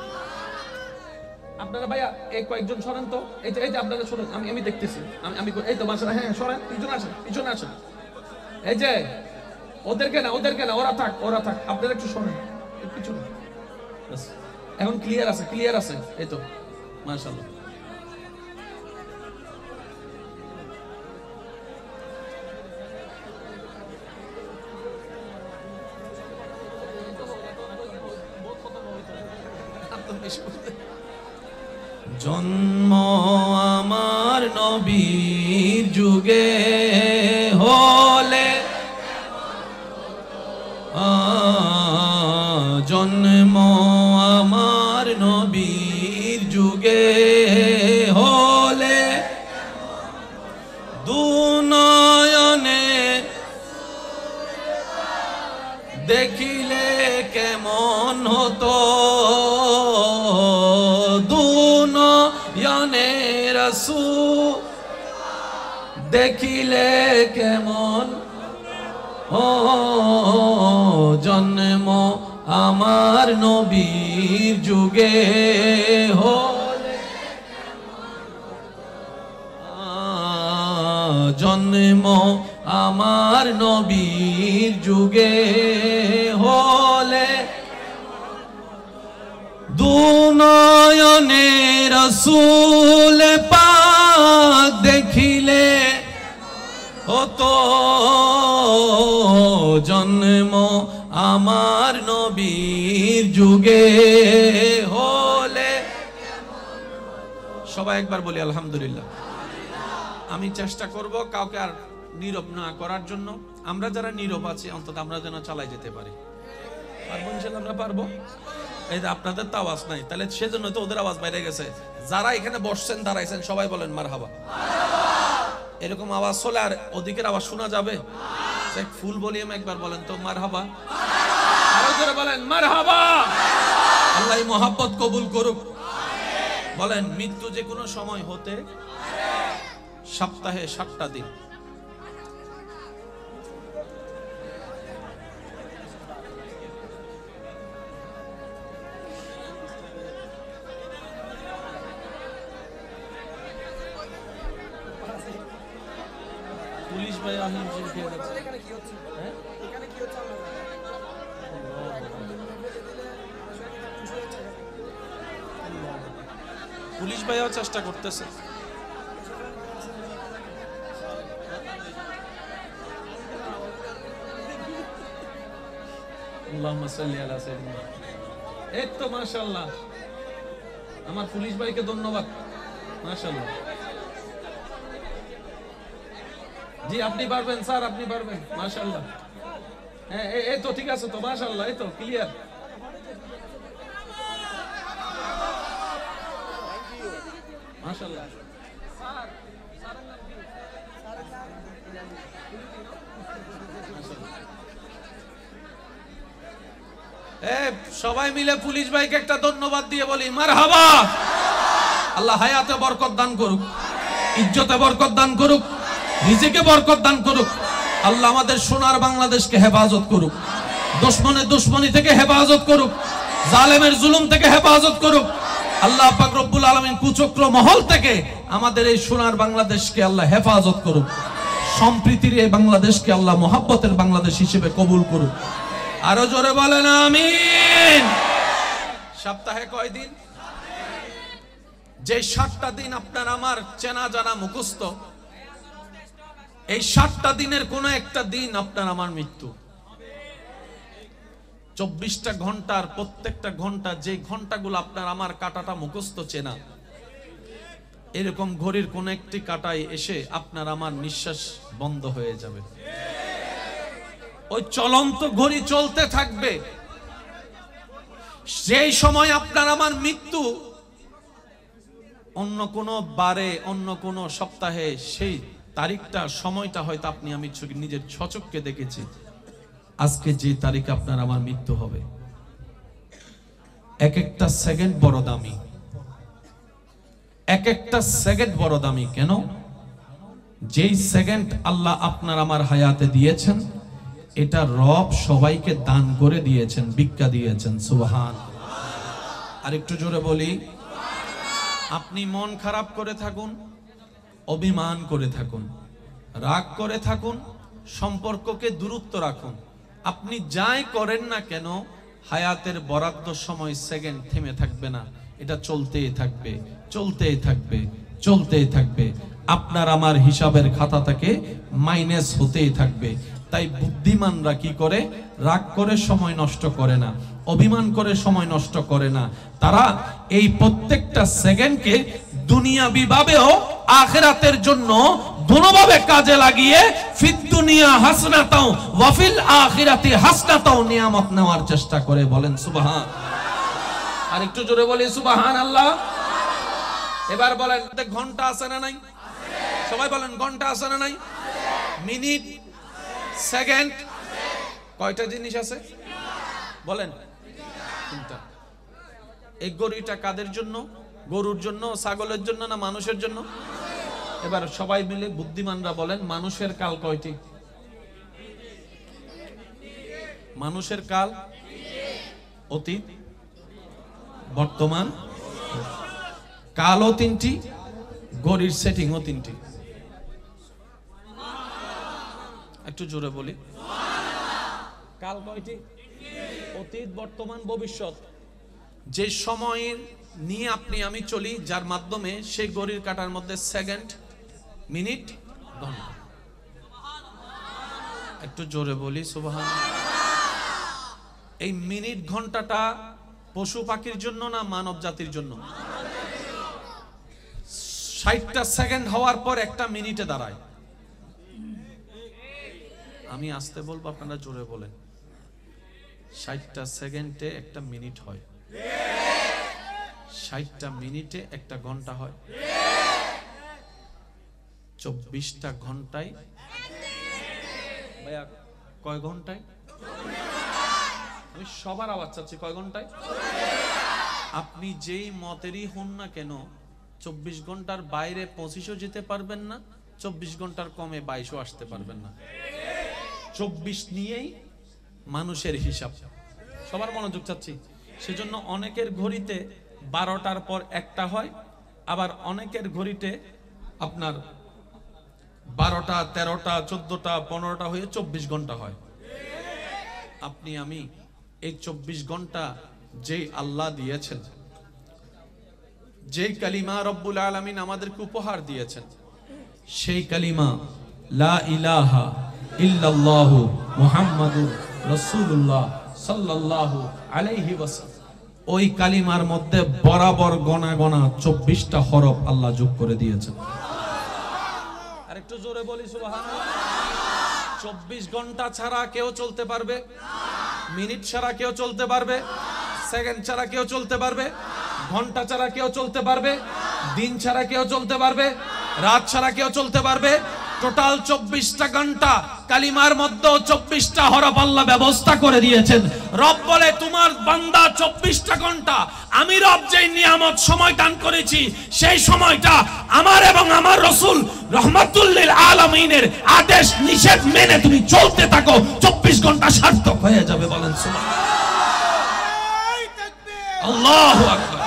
আপনারা ভাইয়া এই কয়েকজন সরেন তো, এই যে আপনারা সরেন, আমি দেখতেছি, আমি এই তো মাসে, হ্যাঁ সরেন, পিছনে আসেন, পিছনে আসেন। এই যে ওদেরকে না ওরা থাক, আপনারা একটু সরেন পিছনে। এখন ক্লিয়ার আছে, এই তো মাশাআল্লাহ। জন্ম আমার আমার নবীর যুগে হলে জন্ম আমার নবীর যুগে হলে দুনয়নে দেখিলে কেমন হতো দুনয়নে রাসূল দেখিলে কেমন ও জন্ম আমার নবীর যুগে হলে জন্ম আমার নবীর যুগে হলে দুনয়নে রাসূল পাক দেখিলে হতো জন্ম আমার নবীর যুগে হলে সবাই একবার বলি আলহামদুলিল্লাহ। আমি চেষ্টা করব কাউকে আর নীরব না করার জন্য। আমরা যারা নীরব আছি অন্তত আমরা যেন চালাই যেতে পারি। পারবো ইনশাআল্লাহ, আমরা পারবো। এই যে আপনাদের তো আওয়াজ নাই, তাহলে সেজন্য তো ওদের আওয়াজ বাইরে গেছে। যারা এখানে বসছেন দাঁড়াইছেন সবাই বলেন মারহাবা। এরকম আওয়াজ হলে আর ওদিকের আওয়াজ শোনা যাবে? ফুল ভলিউম একবার বলেন তো মারহাবা। আরো জোরে বলেন মারহাবা। আল্লাহ এই মহব্বত কবুল করুক। বলেন মৃত্যু যে কোনো সময় হতে, সপ্তাহে 7টা দিন। পুলিশ ভাই আহিম জি খেয়ে যাচ্ছে। এখানে কি হচ্ছে? হ্যাঁ এখানে কি হচ্ছে? পুলিশ ভাইও চেষ্টা করতেছে। আল্লাহুম্মা সাল্লি আলা সাইয়্যিদিনা। এই তো মাশাআল্লাহ, আমার পুলিশ ভাইকে ধন্যবাদ। মাশাআল্লাহ জি, আপনি পারবেন স্যার, আপনি পারবেন। মাশাআল্লাহ। হ্যাঁ এই তো ঠিক আছে তো, মাশাআল্লাহ, এই তো ক্লিয়ার। মাশাআল্লাহ। সবাই মিলে পুলিশ ভাইকে একটা ধন্যবাদ দিয়ে বলি মারহাবা। আল্লাহ হায়াতে বরকত দান করুক, ইজ্জতে বরকত দান করুক, রিজিকে বরকত দান করুক। আল্লাহ আমাদের সোনার বাংলাদেশকে হেফাজত করুক, দুশমনের দুশমনি থেকে হেফাজত করুক, জালেমের জুলুম থেকে হেফাজত করুক। আল্লাহ পাক রব্বুল আলামিন কুচক্র মহল থেকে আমাদের এই সোনার বাংলাদেশকে আল্লাহ হেফাজত করুক। সম্প্রীতির এই বাংলাদেশকে আল্লাহ মহব্বতের বাংলাদেশ হিসেবে কবুল করুক। আরো জোরে বলেন আমিন। সপ্তাহে কয় দিন? যে 7টা দিন আপনার আমার চেনা জানা মুখস্থ, এই 7টা দিনের কোন একটা দিন আপনার আমার মৃত্যু। 24টা ঘন্টার প্রত্যেকটা ঘন্টা, যে ঘন্টাগুলো আপনার আমার কাটাটা মুখস্থ চেনা, এরকম ঘড়ির কোন একটি কাটায় এসে আপনার আমার নিঃশ্বাস বন্ধ হয়ে যাবে। ওই চলন্ত ঘড়ি চলতে থাকবে। সেই সময় আপনার আমার মৃত্যু অন্য কোন বারে, অন্য কোন সপ্তাহে, সেই তারিখটা সময়টা হয়তো আপনি আমি নিজের সচক্ষে দেখেছি। আজকে যে তারিখে আপনার আমার মৃত্যু হবে, এক একটা সেকেন্ড বড় দামি, এক একটা সেকেন্ড বড় দামি। কেন? যেই সেকেন্ড আল্লাহ আপনার আমার হায়াতে দিয়েছেন, এটা রব সবাইকে দান করে দিয়েছেন, ভিক্ষা দিয়েছেন। সুবহান। আর একটু জোরে বলি, আপনি মন খারাপ করে থাকুন, অভিমান করে থাকুন, রাগ করে থাকুন, সম্পর্ককে দূরত্ব রাখুন, আপনি যাই করেন না কেন, হায়াতের বরাদ্দ সময় সেকেন্ড থেমে থাকবে না। এটা চলতেই থাকবে, চলতেই থাকবে, চলতেই থাকবে। আপনার আমার হিসাবের খাতা থেকে মাইনাস হতেই থাকবে। তাই বুদ্ধিমানরা কি করে? রাগ করে সময় নষ্ট করে না, অভিমান করে সময় নষ্ট করে না। তারা এই প্রত্যেকটা সেকেন্ডকে দুনিয়াবি ভাবেও আখিরাতের জন্য দুনোভাবে কাজে লাগিয়ে ফিদ দুনিয়া হাসনাতাও ওয়া ফিল আখিরাতি হাসনাতাও নিয়ামত নেওয়ার চেষ্টা করে। বলেন সুবহান। আর একটু জোরে বলি সুবহানাল্লাহ। এবার বলেন, ঘন্টা আছে না নাই? সবাই বলেন, ঘন্টা আছে না নাই? মিনিট, সেকেন্ড, কয়টা জিনিস আছে বলেন? তিনটা। এই ঘড়িটা কাদের জন্য? গরুর জন্য, ছাগলের জন্য, না মানুষের জন্য? এবার সবাই মিলে বুদ্ধিমানরা বলেন, মানুষের কাল কয়টি? মানুষের কাল অতীত, বর্তমান, কালও তিনটি, ঘড়ির সেটিংও তিনটি। একটু জোরে বলি, কাল কয়টি? অতীত, বর্তমান, ভবিষ্যৎ। যে সময় নিয়ে আপনি আমি চলি, যার মাধ্যমে সেই ঘড়ির কাঁটার মধ্যে সেকেন্ড, মিনিট, ঘন্টা। একটু জোরে বলি সুবহানাল্লাহ। এই মিনিট ঘন্টাটা পশু পাখির জন্য না মানব জাতির জন্য? 60টা সেকেন্ড হওয়ার পর একটা মিনিটে দাঁড়ায়। আমি আস্তে বলবো, আপনারা জোরে বলেন। 60টা সেকেন্ডে একটা মিনিট হয়, 60টা মিনিটে একটা ঘন্টা হয়, 24টা ঘন্টায়। ভাইয়া কয় ঘন্টায়? আমি সবার আওয়াজ চাচ্ছি, কয় ঘন্টায়? আপনি যেই মতেরই হন না কেন, 24 ঘন্টার বাইরে 25ও যেতে পারবেন না, 24 ঘন্টার কমে 22ও আসতে পারবেন না। 24 নিয়েই মানুষের হিসাব। সবার মনোযোগ চাচ্ছি। সেজন্য অনেকের ঘড়িতে 12টার পর একটা হয়, আবার অনেকের ঘড়িতে আপনার 12টা, 13টা, 14টা, 15টা হয়ে 24 ঘন্টা হয়। আপনি আমি এই 24 ঘন্টা যে আল্লাহ দিয়েছেন, যে কালিমা রব্বুল আলামিন আমাদেরকে উপহার দিয়েছেন, সেই কালিমা লা ইলাহা ইল্লাল্লাহু মুহাম্মাদুর রাসূলুল্লাহ সাল্লাল্লাহু আলাইহি ওয়াসাল্লাম, ওই কালিমার মধ্যে বরাবর গণা গণা 24টা হরফ আল্লাহ যোগ করে দিয়েছেন। আর একটু জোরে বলি সুবহানাল্লাহ। 24 ঘন্টা ছাড়া কেউ চলতে পারবে? মিনিট ছাড়া কেউ চলতে পারবে? সেকেন্ড ছাড়া কেউ চলতে পারবে? ঘন্টা ছাড়া কেউ চলতে পারবে? দিন ছাড়া কেউ চলতে পারবে? রাত ছাড়া কেউ চলতে পারবে? টোটাল 24টা ঘন্টা কালিমার মধ্যে 24টা হরফ আল্লাহ ব্যবস্থা করে দিয়েছেন। রব বলে, তোমার বান্দা 24টা ঘন্টা আমি রব যেই নিয়ামত সময় দান করেছি, সেই সময়টা আমার এবং আমার রাসূল রাহমাতুল লিল আলামিনের আদেশ নিষেধ মেনে তুমি চলতে থাকো, 24 ঘন্টা সার্থক হয়ে যাবে। বলেন সুবহানাল্লাহ। আল্লাহু আকবার।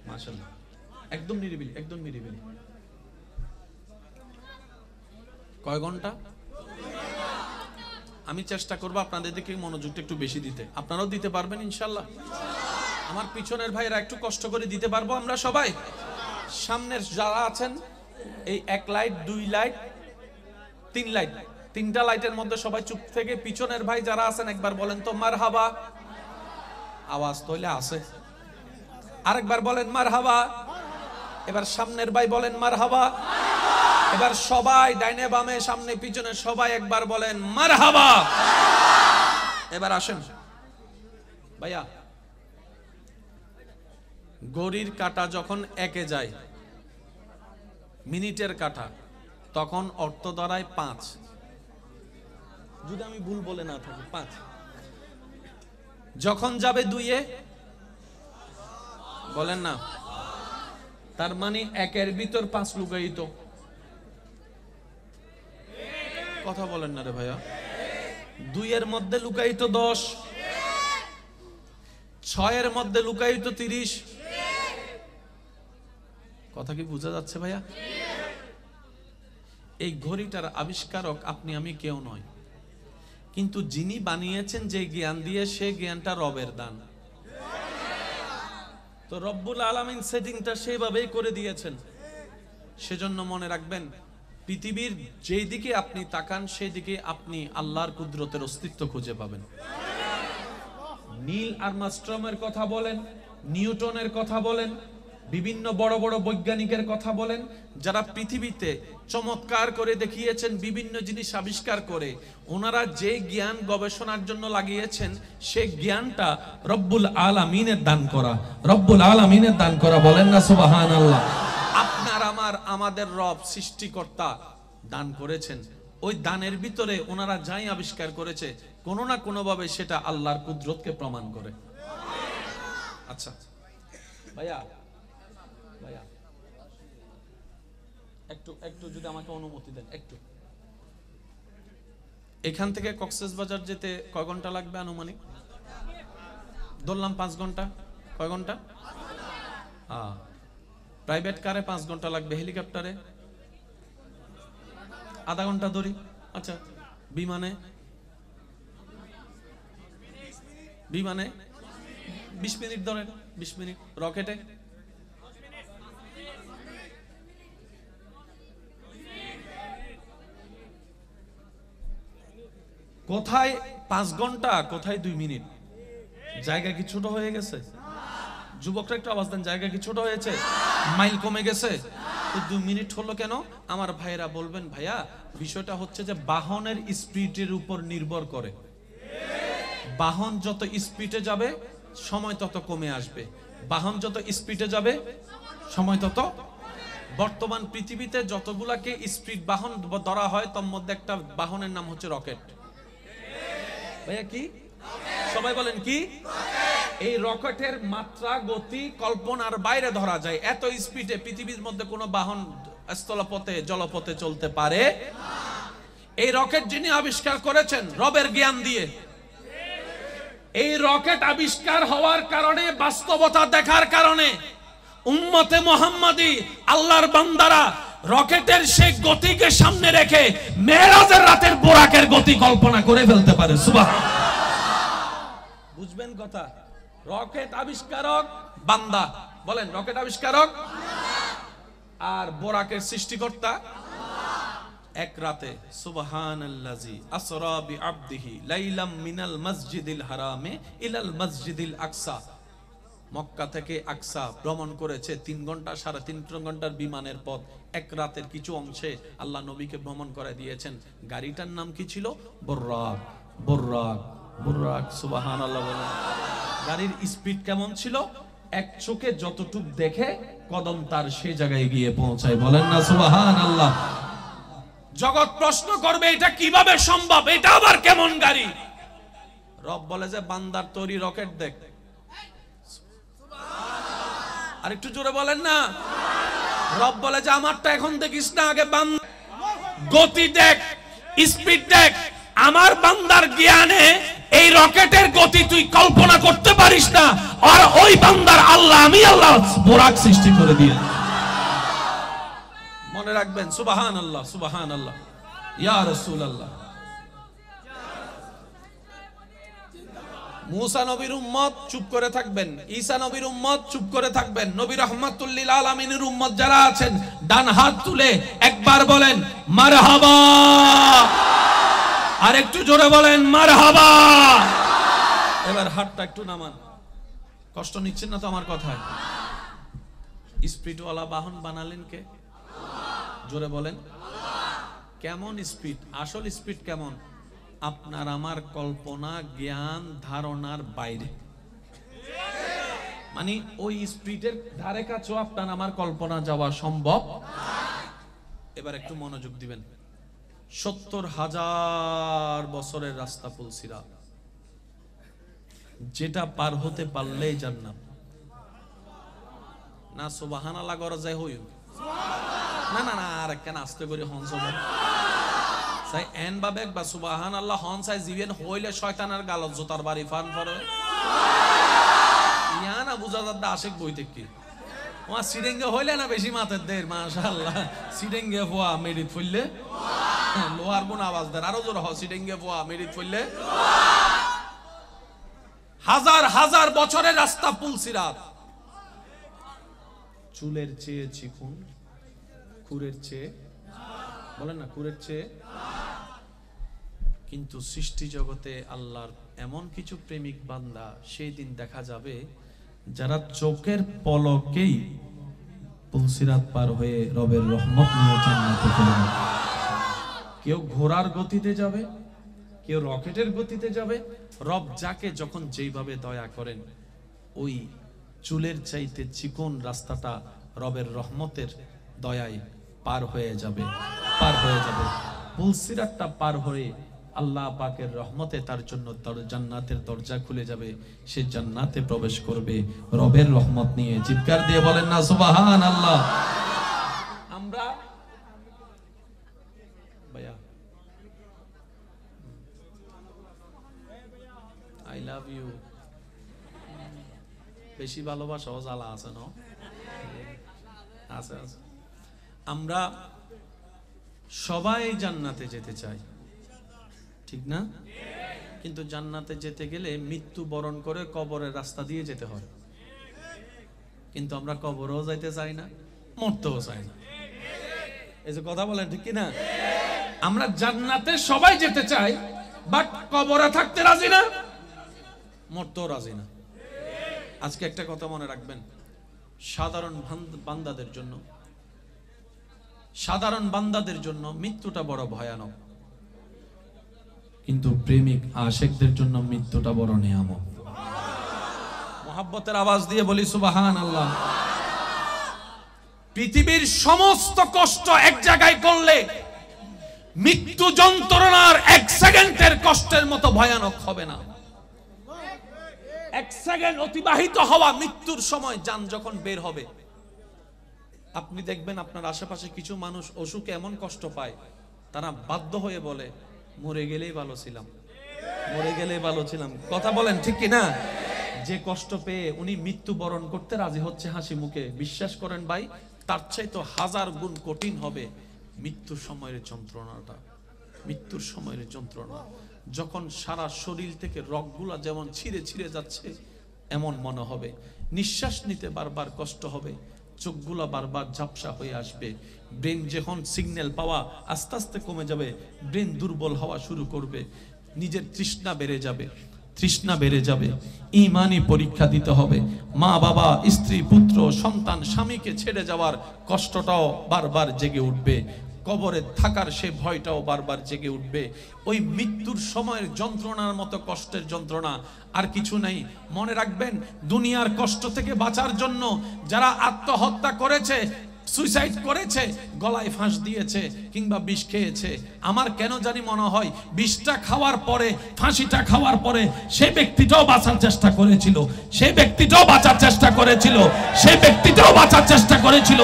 মাশাআল্লাহ। একদম নিরিবিলি, একদম নিরিবিলি। কয় ঘন্টা? আমি চেষ্টা করবো আপনাদের দিকে মনোযোগটা একটু বেশি দিতে। আপনারাও দিতে পারবেন ইনশাআল্লাহ। আমার পিছনের ভাইরা একটু কষ্ট করে দিতে পারবো আমরা সবাই? সামনের যারা আছেন, এই 1 লাইট, 2 লাইট, 3 লাইট, 3টা লাইটের মধ্যে সবাই চুপ থেকে, পিছনের ভাই যারা আছেন একবার বলেন তো মারহাবা। আওয়াজ তৈলে আছে, আরেকবার বলেন মারহাবা। এবার সামনের ভাই বলেন মারহাবা। এবার সবাই ডাইনে বামে সামনে পিছনে সবাই একবার বলেন মারহাবা। এবার আসেন ভাইয়া, ঘড়ির কাঁটা যখন একে যায়, মিনিটের কাঁটা, তখন অর্থ দাঁড়ায় 5। যদি আমি ভুল বলে না থাকি 5। যখন যাবে 2-এ, বলেন না, তার মানে 1-এর ভিতর 5 লুকায়িত। কথা বলেন না রে ভাইয়া। 2-এর মধ্যে লুকায়িত 10, 6-এর মধ্যে লুকায়িত 30। কথা কি বোঝা যাচ্ছে ভাইয়া? এই ঘড়িটার আবিষ্কারক আপনি আমি কেউ নয়, কিন্তু যিনি বানিয়েছেন যে জ্ঞান দিয়ে, সেই জ্ঞানটা রবের দান। তো রব্বুল আলামিন সেটিংটা সেভাবেই করে দিয়েছেন। সেজন্য মনে রাখবেন, পৃথিবীর যেই দিকে আপনি তাকান সেই দিকে আপনি আল্লাহর কুদরতের অস্তিত্ব খুঁজে পাবেন। নীল আর্মস্ট্রংয়ের কথা বলেন, নিউটনের কথা বলেন, বিভিন্ন বড় বড় বৈজ্ঞানিকের কথা বলেন, যারা পৃথিবীতে চমৎকার করে দেখিয়েছেন বিভিন্ন জিনিস আবিষ্কার করে, ওনারা যে জ্ঞান গবেষণার জন্য লাগিয়েছেন সেই জ্ঞানটা রব্বুল আলামিনের দান করা, রব্বুল আলামিনের দান করা। বলেন না সুবহানাল্লাহ। আপনার আমাদের রব সৃষ্টিকর্তা দান করেছেন। ওই দানের ভিতরে ওনারা যাই আবিষ্কার করেছে কোনো না কোনো ভাবে সেটা আল্লাহর কুদরতকে প্রমাণ করে। আচ্ছা ভাইয়া ভাইয়া একটু যদি আমাকে অনুমতি দেন, একটু এখান থেকে কক্সবাজার যেতে কয় ঘন্টা লাগবে আনুমানিক? ধরলাম 5 ঘন্টা। কয় ঘন্টা? প্রাইভেট কারে 5 ঘন্টা লাগবে, হেলিকপ্টারে আধা ঘন্টা ধরি। আচ্ছা বিমানে 20 মিনিট ধরেন, 20 মিনিট। রকেটে কোথায় 5 ঘন্টা, কোথায় 2 মিনিট? জায়গা কি ছোট হয়ে গেছে? যুবকরা একটু আওয়াজ দেন, জায়গা কি ছোট হয়েছে? মাইল কমে গেছে? তো 2 মিনিট হলো কেন? আমার ভাইরা বলবেন ভাইয়া বিষয়টা হচ্ছে যে বাহনের স্পিডের উপর নির্ভর করে। বাহন যত স্পিডে যাবে সময় তত কমে আসবে, বাহন যত স্পিডে যাবে সময় তত। বর্তমান পৃথিবীতে যতগুলাকে স্পিড বাহন ধরা হয় তার মধ্যে একটা বাহনের নাম হচ্ছে রকেট। ভাইয়া কি? সবাই বলেন কি? এই রকেটের মাত্রা গতি কল্পনার বাইরে ধরা যায়। এত স্পিডে পৃথিবীর মধ্যে কোনো বাহন স্থলপথে জলপথে চলতে পারে। এই রকেট যিনি আবিষ্কার করেছেন রবের জ্ঞান দিয়ে, এই রকেট আবিষ্কার হওয়ার কারণে, বাস্তবতা দেখার কারণে উম্মতে মুহাম্মাদি আল্লাহর বান্দারা রকেটের সেই গতিকে সামনে রেখে মেরাজের রাতের বোরাকের গতি কল্পনা করে ফেলতে পারে। সুবহানাল্লাহ। বুঝবেন কথা? রকেট আবিষ্কারক বান্দা। বলেন রকেট আবিষ্কারক আর বোরাকের সৃষ্টিকর্তা এক রাতে। সুবহানাল্লাযী আসরা বিআবদিহি লাইলাম মিনাল মসজিদিল হারামে ইলাল মসজিদিল আকসা। মক্কা থেকে আকসা ভ্রমণ করেছে 3 ঘন্টা, 3.5 ঘন্টার বিমানের পথ। এক রাতের কিছু অংশে আল্লাহ নবীকে ভ্রমণ করে দিয়েছেন। গাড়িটার নাম কি ছিল? বুররাক। বুররাক, বুররাক। সুবহানাল্লাহ বলেন। গাড়ির স্পিড কেমন ছিল? এক চোখে যতটুক দেখে কদম তার সেই জায়গায় গিয়ে পৌঁছায়। বলেন না সুবহানাল্লাহ। জগৎ প্রশ্ন করবে এটা কিভাবে সম্ভব, এটা আবার কেমন গাড়ি? রব বলে যে বান্দার তৈরি রকেট দেখ। আর একটু জোরে বলেন না। রব বলে যে আমারটা এখন দেখিস না, আগে বান্দা গতি দেখ, স্পিড দেখ। আমার বান্দার জ্ঞানে এই রকেটের গতি তুই কল্পনা করতে পারিস না, আর ওই বান্দার আল্লাহ, আমি আল্লাহ বোরাক সৃষ্টি করে দিয়ে। মনে রাখবেন সুবহানাল্লাহ, সুবহানাল্লাহ। ইয়া রাসূলুল্লাহ। মুসা নবীর উম্মত চুপ করে থাকবেন, ঈসা নবীর উম্মত চুপ করে থাকবেন। নবী রাহমাতুল লিল আলামিনের উম্মত যারা আছেন ডান হাত তুলে একবার বলেন মারহাবা। আর একটু জোরে বলেন মারহাবা। এবার হাতটা একটু নামান। কষ্ট নিচ্ছেন না তো আমার কথায়? স্পিডওয়ালা বাহন বানালেন কে? জোরে বলেন। কেমন স্পিড? আসল স্পিড কেমন? আপনার আমার কল্পনা, জ্ঞান, ধারণার বাইরে। মানে ওই স্পিডের ধারে কাছেও আপনার আমার কল্পনা যাওয়া সম্ভব। এবার একটু মনোযোগ দিবেন। 70,000 বছরের রাস্তা পুলসিরাত, যেটা পার হতে পারলেই জান্নাত। না সুবহানাল্লাহ গরা যায় হই না না না, আর কেন আস্তে করে হন সবাই সাই এন বাবে একবার সুবহানাল্লাহ হন সাই জীবন হইলে শয়তানের গালত জোতার বাড়ি ফান পড়ে। ইয়া না বুঝা যাচ্ছে আশিক বই থেকে ওয়া সিডেঙ্গে হইলে না বেশি মাথার দের। মাশাআল্লাহ সিডেঙ্গে ফোয়া মেডিট ফইলে লোহার কোন আওয়াজ দেন, আরো জোর হ। সিডেঙ্গে ফোয়া মেডিট ফইলে। হাজার হাজার বছরের রাস্তা পুলসিরাত, চুলের চেয়ে চিকন, খুরের চেয়ে, বলেন না খুরের চেয়ে। কিন্তু সৃষ্টি জগতে আল্লাহর এমন কিছু প্রেমিক বান্দা সেই দিন দেখা যাবে যারা চোখের পলকেই পুলসিরাত পার হয়ে রবের রহমত নিয়ে জান্নাতে চলে যাবে। কেউ ঘোড়ার গতিতে যাবে, কেউ রকেটের গতিতে যাবে। রব যাকে যখন যেইভাবে দয়া করেন ওই চুলের চাইতে চিকন রাস্তাটা রবের রহমতের দয়ায় পার হয়ে যাবে, পার হয়ে যাবে। পুলসিরাতটা পার হয়ে আল্লাহ পাকের রহমতে তার জন্য জান্নাতের দরজা খুলে যাবে, সে জান্নাতে প্রবেশ করবে রবের রহমত নিয়ে। চিৎকার দিয়ে বলেন না সুবহানাল্লাহ। আমরা ভাইয়া আই লাভ ইউ, বেশি ভালোবাসাও জ্বালা আছে না, আছে আছে। আমরা সবাই জান্নাতে যেতে চাই, ঠিক না? কিন্তু জান্নাতে যেতে গেলে মৃত্যু বরণ করে কবরের রাস্তা দিয়ে যেতে হয়। কিন্তু আমরা কবরেও যাইতে চাই না, মরতেও চাই না। এই যে কথা বলেন ঠিক কি না? আমরা জান্নাতে সবাই যেতে চাই, বাট কবরে থাকতে রাজি না, মরতেও রাজি না। আজকে একটা কথা মনে রাখবেন, সাধারণ বান্দাদের জন্য মৃত্যুটা বড় ভয়ানক, কিন্তু প্রেমিক আশেকদের জন্য মৃত্যুটা বড় নিয়ামত। মোহাব্বতের আওয়াজ দিয়ে বলি সুবহানাল্লাহ। পৃথিবীর সমস্ত কষ্ট এক জায়গায় করলে মৃত্যু যন্ত্রণার এক সেকেন্ডের কষ্টের মতো ভয়ানক হবে না। এক সেকেন্ড অতিবাহিত হওয়া মৃত্যুর সময় জান যখন বের হবে, আপনি দেখবেন আপনার আশেপাশে কিছু মানুষ অসুখে এমন কষ্ট পায়, তারা বাধ্য হয়ে বলে মরে গেলেই ভালো ছিলাম, মরে গেলেই ভালো ছিলাম। কথা বলেন ঠিক কি না? যে কষ্ট পেয়ে উনি মৃত্যু বরণ করতে রাজি হচ্ছে হাসি মুখে, বিশ্বাস করেন ভাই তার চাইতে 1000 গুণ কঠিন হবে মৃত্যুর সময়ের যন্ত্রণাটা। মৃত্যুর সময়ের যন্ত্রণা যখন সারা শরীর থেকে রগগুলা যেমন ছিঁড়ে ছিঁড়ে যাচ্ছে এমন মনে হবে, নিঃশ্বাস নিতে বারবার কষ্ট হবে, চোখগুলা বারবার ঝাপসা হয়ে আসবে, ব্রেন যখন সিগন্যাল পাওয়া আস্তে আস্তে কমে যাবে, ব্রেন দুর্বল হওয়া শুরু করবে, নিজের তৃষ্ণা বেড়ে যাবে, তৃষ্ণা বেড়ে যাবে, ঈমানি পরীক্ষা দিতে হবে। মা বাবা, স্ত্রী, পুত্র, সন্তান, স্বামীকে ছেড়ে যাওয়ার কষ্টটাও বারবার জেগে উঠবে, কবরে থাকার সে ভয়টাও বারবার জেগে উঠবে। ওই মৃত্যুর সময়ের যন্ত্রণার মতো কষ্টের যন্ত্রণা আর কিছু নাই। মনে রাখবেন, দুনিয়ার কষ্ট থেকে বাঁচার জন্য যারা আত্মহত্যা করেছে, সুইসাইড করেছে, গলায় ফাঁস দিয়েছে কিংবা বিষ খেয়েছে, আমার কেন জানি মনে হয় বিষটা খাওয়ার পরে, ফাঁসিটা খাওয়ার পরে সে ব্যক্তিটাও বাঁচার চেষ্টা করেছিল, সে ব্যক্তিটাও বাঁচার চেষ্টা করেছিল, সে ব্যক্তিটাও বাঁচার চেষ্টা করেছিল।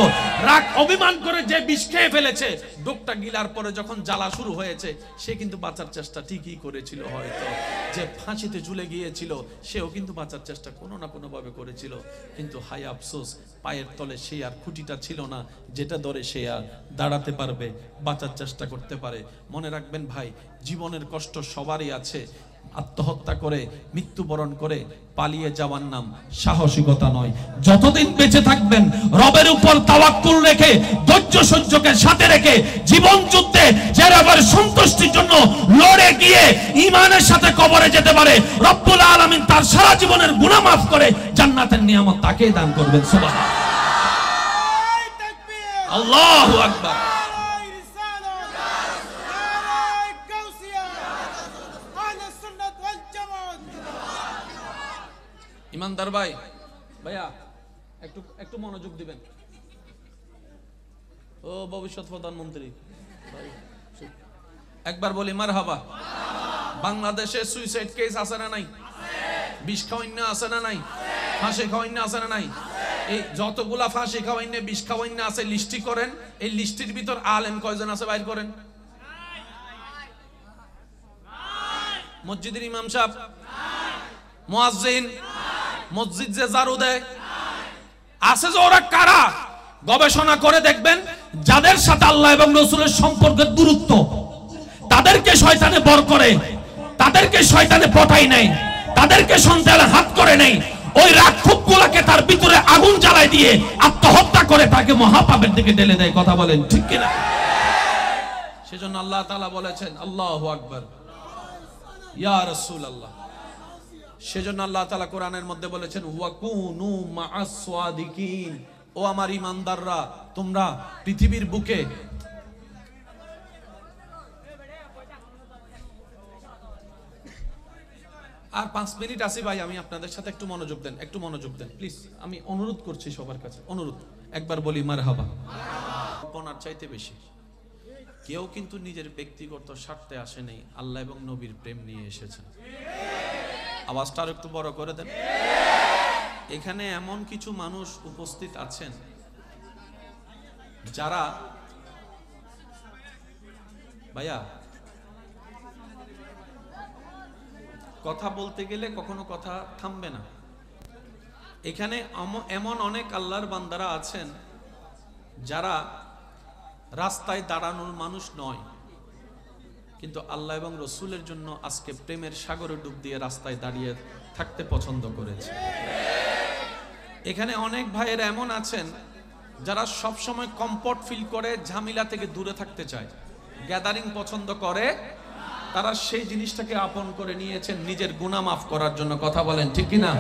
রাগ অভিমান করে যে বিষ খেয়ে ফেলেছে, ডোকটা গিলার পরে যখন জ্বালা শুরু হয়েছে, সে কিন্তু বাঁচার চেষ্টা ঠিকই করেছিল। হয়তো যে ফাঁসিতে ঝুলে গিয়েছিল সেও কিন্তু বাঁচার চেষ্টা কোনো না কোনো ভাবে করেছিল, কিন্তু হায় আফসোস পায়ের তলে সে আর খুঁটিটা ছিল না যেটা ধরে সে আর দাঁড়াতে পারবে, বাঁচার চেষ্টা করতে পারে। মনে রাখবেন ভাই, জীবনের কষ্ট সবারই আছে। আত্মহত্যা করে, মৃত্যুবরণ করে পালিয়ে যাওয়ার নাম সাহসিকতা নয়। যতদিন বেঁচে থাকবেন রবের উপর তাওয়াক্কুল রেখে, ধৈর্য সহ্যকে সাথে রেখে, জীবন যুদ্ধে যে রবের সন্তুষ্টির জন্য লড়ে গিয়ে ঈমানের সাথে কবরে যেতে পারে, রব্বুল আলামিন তার সারা জীবনের গুনাহ মাফ করে জান্নাতের নিয়ামত তাকে দান করবেন। সুবহানাল্লাহ, আল্লাহু আকবার। ইমানদার ভাই, ভাইয়া একটু মনোযোগ দিবেন। ও ভবিষ্যৎ প্রধানমন্ত্রী, একবার বলি মারহাবা। বাংলাদেশে সুইসাইড কেস আছে না নাই? বিষ খাওয়াইনা আছে না নাই? ফাঁসি খাওয়াইনা আছে না নাই? এই যতগুলা ফাঁসি খাওয়াইনা, বিষ খাওয়াইনা আছে লিস্টি করেন। এই লিস্টির ভিতর আলেম কয়জন আছে বাইর করেন? মসজিদের ইমাম সাহেব, মুয়াজ্জিন, মসজিদ যে ঝাড়ু দেয় আছে, যে ওরা কারা? গবেষণা করে দেখবেন, যাদের সাথে আল্লাহ এবং রাসূলের সম্পর্কের দূরত্ব, তাদেরকে শয়তানে বর করে, তাদেরকে শয়তানে পটাই নেয়, তাদেরকে সন্তানের হাত করে নেয়, ওই রাগ ক্ষোভ গুলাকে তার ভিতরে আগুন জ্বালায় দিয়ে আত্মহত্যা করে তাকে মহাপাপের দিকে ঠেলে দেয়। কথা বলেন ঠিক কিনা? সেজন্য আল্লাহ তাআলা বলেছেন আল্লাহু আকবার ইয়া রাসূলুল্লাহ। সেজন্য আল্লাহ তাআলা কোরআনের মধ্যে বলেছেন ওয়াকুনু মা'আস সাদিকিন, ও আমার ঈমানদাররা তোমরা পৃথিবীর বুকে আর 5 মিনিট আছে ভাই, আমি আপনাদের সাথে একটু মনোযোগ দেন, একটু মনোযোগ দেন প্লিজ, আমি অনুরোধ করছি সবার কাছে, অনুরোধ, একবার বলি মারহাবা। আপনার চাইতে বেশি কেউ কিন্তু নিজের ব্যক্তিগত স্বার্থে আসে নাই, আল্লাহ এবং নবীর প্রেম নিয়ে এসেছেন। আওয়াজটা আর একটু বড় করে দেন। এখানে এমন কিছু মানুষ উপস্থিত আছেন যারা ভাইয়া কথা বলতে গেলে কখনো কথা থামবে না। এখানে এমন অনেক আল্লাহর বান্দারা আছেন যারা রাস্তায় দাঁড়ানোর মানুষ নয়, কিন্তু আল্লাহ এবং রসুলের জন্য আজকে প্রেমের সাগরে ডুব দিয়ে রাস্তায় দাঁড়িয়ে থাকতে পছন্দ করেছে। এখানে অনেক ভাইয়েরা এমন আছেন যারা সব সময় কমফর্ট ফিল করে, ঝামেলা থেকে দূরে থাকতে চায়, গ্যাদারিং পছন্দ করে, তারা সেই জিনিসটাকে আপন করে নিয়েছেন নিজের গুনাহ মাফ করার জন্য। কথা বলেন ঠিক কি না?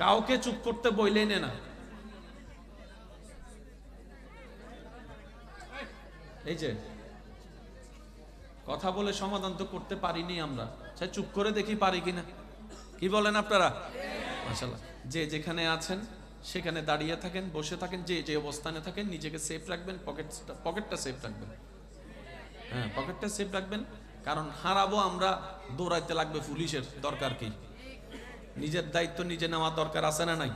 কাউকে চুপ করতে বইলেই না। এই যে কথা বলে সমাধান তো করতে পারিনি আমরা, সে চুপ করে দেখি পারি কিনা। কি বলেন আপনারা? মাশাআল্লাহ। যে যেখানে আছেন সেখানে দাঁড়িয়ে থাকেন, বসে থাকেন, যে যে অবস্থানে থাকেন নিজেকে সেফ রাখবেন, পকেটটা সেফ রাখবেন। হ্যাঁ, পকেটটা সেফ রাখবেন, কারণ হারাবো আমরা, দৌড়াইতে লাগবে পুলিশের, দরকার কি? নিজের দায়িত্ব নিজে নেওয়ার দরকার আছে না নাই?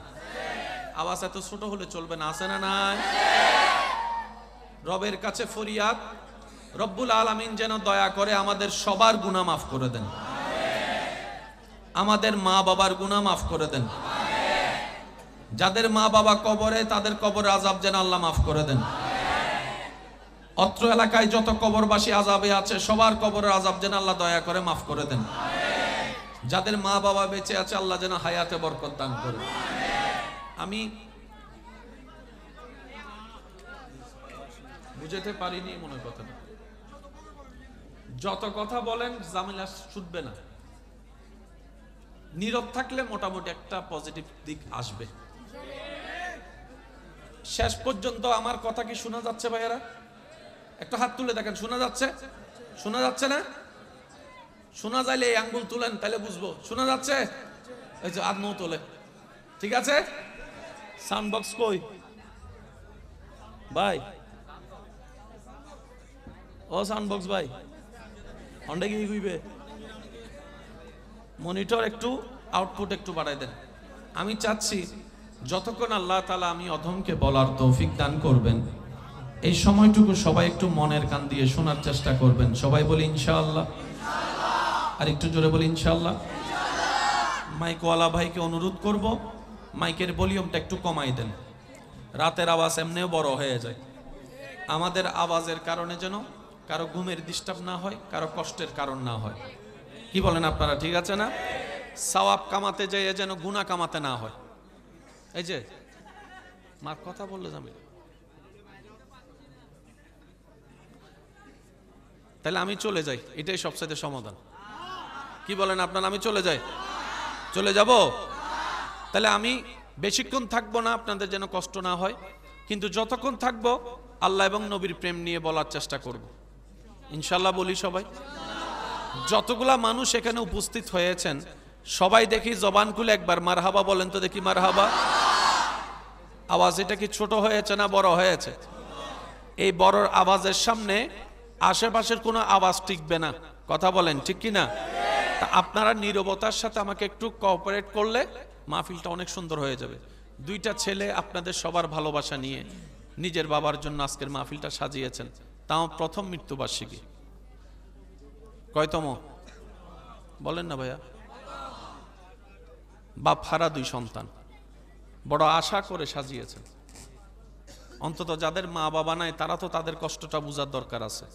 আওয়াজ এত ছোট হলে চলবে না, আছে না নাই? রবের কাছে ফরিয়াদ, রব্বুল আলামিন যেন দয়া করে আমাদের সবার গুনাহ মাফ করে দেন, আমাদের মা বাবার গুনাহ মাফ করে দেন, যাদের মা বাবা কবরে তাদের কবরের আযাব যেন আল্লাহ মাফ করে দেন। অত্র এলাকায় যত কবরবাসী আযাবে আছে সবার কবরের আযাব যেন আল্লাহ দয়া করে মাফ করে দেন। যাদের মা বাবা বেঁচে আছে আল্লাহ যেন হায়াতে বরকত দান করে। আমি বুঝাতে পারিনি মনে কথাটা। যত কথা বলেন ঝামেলা ছুটবে না, নীরব থাকলে মোটামুটি একটা পজিটিভ দিক আসবে। শেষ পর্যন্ত আমার কথা কি শোনা যাচ্ছে ভাইয়েরা? একটা হাত তুলে দেখেন, শোনা যাচ্ছে? শোনা যাচ্ছে না? শোনা যাইলে এই আঙ্গুল তুলেন, তাহলে বুঝবো শোনা যাচ্ছে। এই যে আদমও তোলে, ঠিক আছে? সাউন্ড বক্স কই ভাই? ও সাউন্ড বক্স ভাই, হন্ডে কি হইবে? মনিটর একটু আউটপুট একটু বাড়াই দেন। আমি চাচ্ছি যতক্ষণ আল্লাহ তাআলা আমি অধমকে বলার তৌফিক দান করবেন, এই সময়টুকু সবাই একটু মনের কান দিয়ে শোনার চেষ্টা করবেন। সবাই বলি ইনশাআল্লাহ। আর একটু জোরে বলি ইনশাআল্লাহ। মাইকওয়ালা ভাইকে অনুরোধ করব, মাইকের ভলিউমটা একটু কমাই দেন। রাতের আওয়াজ এমনিও বড় হয়ে যায়। আমাদের আওয়াজের কারণে যেন কারো ঘুমের ডিস্টার্ব না হয়, কারো কষ্টের কারণ না হয়। কি বলেন আপনারা? ঠিক আছে না? সওয়াব কামাতে যেয়ে যেন গুনাহ কামাতে না হয়। এই যে মার কথা বললে যাবে, তাহলে আমি চলে যাই, এটাই সবচেয়ে সমাধান। কি বলেন আপনারা? আমি চলে যাই? চলে যাব? তাহলে আমি বেশিক্ষণ থাকবো না, আপনাদের যেন কষ্ট না হয়, কিন্তু যতক্ষণ থাকবো আল্লাহ এবং নবীর প্রেম নিয়ে বলার চেষ্টা করব ইনশাআল্লাহ। বলি সবাই, যতগুলা মানুষ এখানে উপস্থিত হয়েছেন সবাই দেখি জবান খুলে একবার মারহাবা বলেন তো দেখি, মারহাবা। আওয়াজ এটা কি ছোট হয়েছে না বড় হয়েছে? এই বড় আওয়াজের সামনে আশেপাশের কোনো আওয়াজ টিকবে না। কথা বলেন ঠিক কি না? তা আপনারা নীরবতার সাথে আমাকে একটু কোঅপারেট করলে মাহফিলটা অনেক সুন্দর হয়ে যাবে। দুইটা ছেলে আপনাদের সবার ভালোবাসা নিয়ে নিজের বাবার জন্য আজকের মাহফিলটা সাজিয়েছেন, তাও প্রথম মৃত্যুবার্ষিকী। কয়তম বলেন না ভাইয়া? বাপ হারা 2 সন্তান, বড় আশা করে সাজিয়েছেন। অন্তত যাদের মা বাবা নাই তারা তো তাদের কষ্টটা বোঝার দরকার আছে।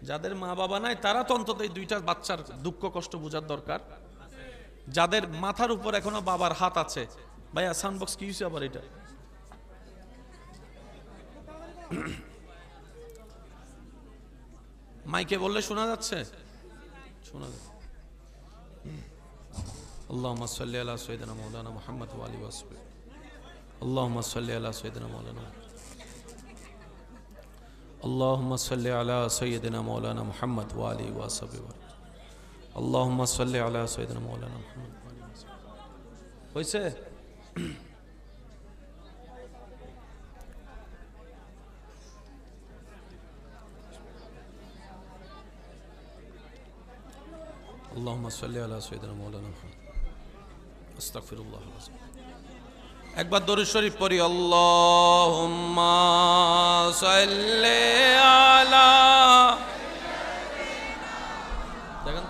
যাদের মা বাবা নাই তারা তো অন্তত এই 2টা বাচ্চার দুঃখ কষ্ট বোঝার দরকার। যাদের মাথার উপর এখনো বাবার হাত আছে, ভাইয়া সাউন্ড বক্স কি হয়েছে আবার এটা? মাইকে বললে শোনা যাচ্ছে? শোনা যাচ্ছে। আল্লাহুম্মা সাল্লি আলা সাইয়্যিদিনা মাওলানা মুহাম্মদ ওয়া আলিহি ওয়া সাহবিহি। আল্লাহুম্মা সাল্লি আলা সাইয়্যিদিনা মাওলানা। আল্লাহুম্মা সাল্লি আলা সাইয়্যিদিনা মাওলানা মুহাম্মদ ওয়া আলিহি ওয়া সাহবিহি। আল্লাহুম্মা সাল্লি আলা সাইয়্যিদিনা মাওলানা মুহাম্মদ ওয়া আলিহি ওয়া সাহবিহি। হইছে? اللهم صل على سيدنا مولانا محمد استغفر الله العظيم একবার দরুদ শরীফ পড়ি আল্লাহুম্মা সাল্লি আলা দেখেন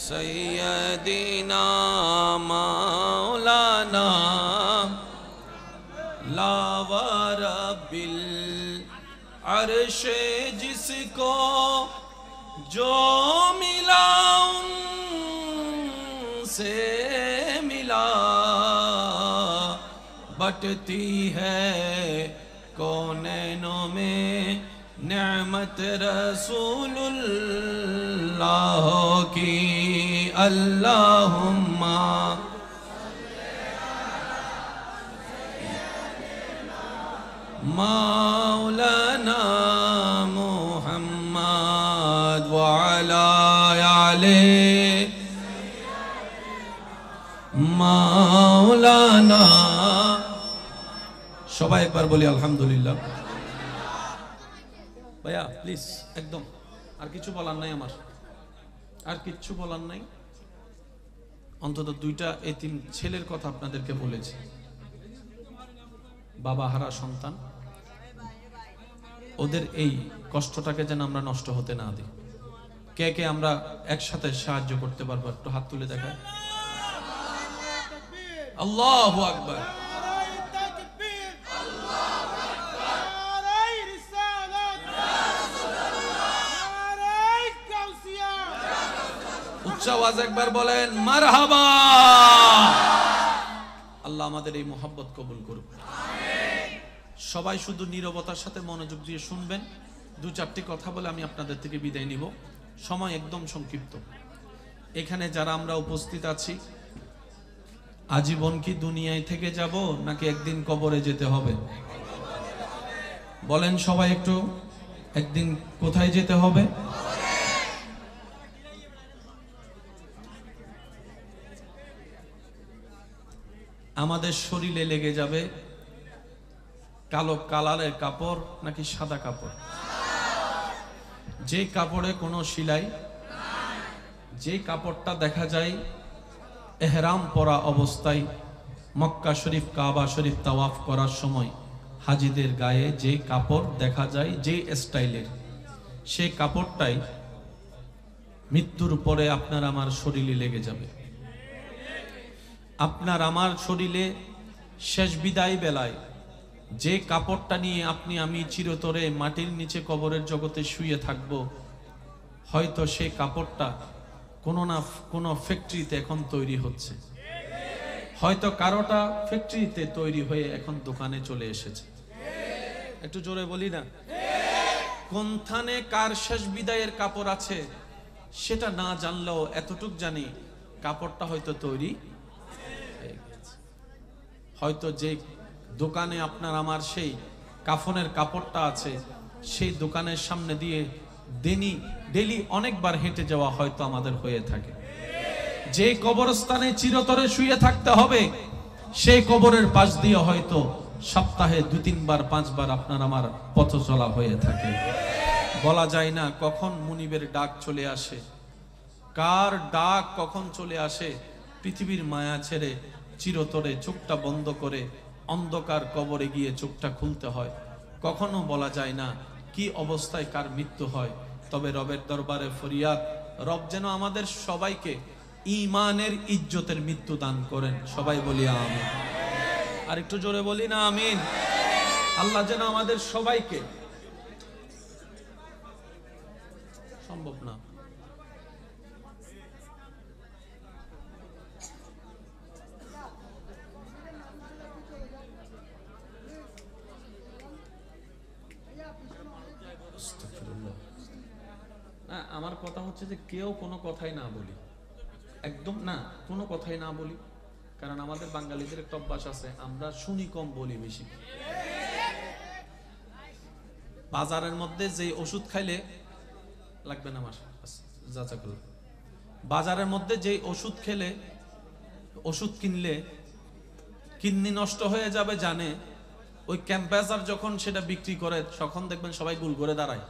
সাইয়্যিদিনা মাওলানা লা ওয়ারাবিল अर्श जिसको जो मिला उनसे मिला बटती है कौनैनों में नेमत रसूलुल्लाह की अल्लाहुम्मा मौलाना मुहम्मद व अला आले मौलाना সবাই একবার বলি আলহামদুলিল্লাহ। ভাইয়া প্লিজ একদম আর কিছু বলার নাই, আমার আর কিচ্ছু বলার নাই। অন্তত দুইটা এতিম ছেলের কথা আপনাদেরকে বলেছি, বাবা হারা সন্তান, ওদের এই কষ্টটাকে যেন আমরা নষ্ট হতে না দিই। কে কে আমরা একসাথে সাহায্য করতে পারবো একটু হাত তুলে দেখায়। আল্লাহু আকবার। উচ্চ আওয়াজ একবার বলেন মারহাবা। আল্লাহ আমাদের এই মোহাব্বত কবুল করুক। সবাই শুধু নীরবতার সাথে মনোযোগ দিয়ে শুনবেন। দু চারটি কথা বলে আমি আপনাদের থেকে বিদায় নিব, সময় একদম সংক্ষিপ্ত। এখানে যারা আমরা উপস্থিত আছি, আজীবন কি দুনিয়ায় থেকে যাব নাকি একদিন কবরে যেতে হবে? বলেন সবাই একটু, একদিন কোথায় যেতে হবে? আমাদের শরীরে লেগে যাবে কালো কালারের কাপড় নাকি সাদা কাপড়? যে কাপড়ে কোনো সেলাই, যে কাপড়টা দেখা যায় এহরাম পরা অবস্থায় মক্কা শরীফ কাবা শরীফ তাওয়াফ করার সময় হাজিদের গায়ে যে কাপড় দেখা যায় যে স্টাইলের, সেই কাপড়টাই মৃত্যুর পরে আপনার আমার শরীরে লেগে যাবে। আপনার আমার শরীরে শেষ বিদায় বেলায় যে কাপড়টা নিয়ে আপনি আমি চিরতরে মাটির নিচে কবরের জগতে শুয়ে থাকব, হয়তো সেই কাপড়টা কোনো না কোনো ফ্যাক্টরিতে এখন তৈরি হচ্ছে, হয়তো কারোটা ফ্যাক্টরিতে তৈরি হয়ে এখন দোকানে চলে এসেছে। একটু জোরে বলি না? কোনখানে কার শেষ বিদায়ের কাপড় আছে সেটা না জানলেও এতটুক জানি কাপড়টা হয়তো তৈরি হয়ে গেছে। হয়তো যে দোকানে আপনার আমার সেই কাফনের কাপড়টা আছে, সেই দোকানের সামনে দিয়ে ডেলি অনেকবার হেঁটে যাওয়া হয়তো আমাদের হয়ে থাকে। যে কবরস্থানে চিরতরে শুয়ে থাকতে হবে, সেই কবরের পাশ দিয়ে হয়তো সপ্তাহে 2-3 বার 5 বার আপনার আমার পথ চলা হয়ে থাকে। বলা যায় না কখন মুনিবের ডাক চলে আসে, কার ডাক কখন চলে আসে। পৃথিবীর মায়া ছেড়ে চিরতরে চোখটা বন্ধ করে অন্ধকার কবরে গিয়ে চোখটা খুলতে হয়। কখনো বলা যায় না কি অবস্থায় কার মৃত্যু হয়। তবে রবের দরবারে ফরিয়াদ, রব যেন আমাদের সবাইকে ঈমানের ইজ্জতের মৃত্যু দান করেন। সবাই বলি আমিন। আর একটু জোরে বলি না আমিন। আল্লাহ যেন আমাদের সবাইকে সম্ভব না। আমার কথা হচ্ছে যে কেউ কোনো কথাই না বলি, একদম না, কোনো কথাই না বলি। কারণ আমাদের বাঙালিদের একটা অভ্যাস আছে, আমরা শুনি কম বলি বেশি। বাজারের মধ্যে যে ওষুধ খাইলে লাগবে না, বাজারের মধ্যে যে ওষুধ খেলে, ওষুধ কিনলে কিডনি নষ্ট হয়ে যাবে জানে, ওই ক্যাম্পাসার যখন সেটা বিক্রি করে তখন দেখবেন সবাই গুল করে দাঁড়ায়।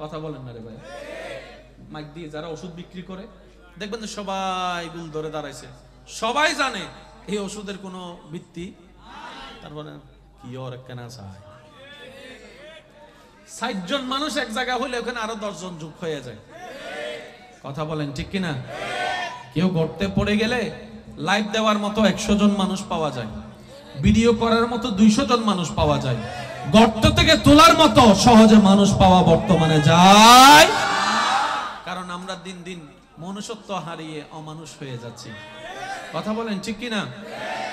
কথা বলেন না রে ভাই? মাইক দিয়ে যারা ওষুধ বিক্রি করে দেখবেন যে সবাই গুল ধরে দাঁড়াইছে, সবাই জানে এই ওষুধের কোনো ভিত্তি। তারপরে কি ওর কেনা চায়, ৬০ জন মানুষ এক জায়গা হলে ওখানে আরো ১০ জন যোগ হয়ে যায়। কথা বলেন ঠিক কিনা? কেউ গর্তে পড়ে গেলে লাইভ দেওয়ার মতো ১০০ জন মানুষ পাওয়া যায়, ভিডিও করার মতো ২০০ জন মানুষ পাওয়া যায়, গর্ত থেকে তোলার মতো সহজে মানুষ পাওয়া বর্তমানে যায়। কারণ আমরা দিন দিন মনুষ্যত্ব হারিয়ে অমানুষ হয়ে যাচ্ছি। কথা বলেন ঠিক কিনা?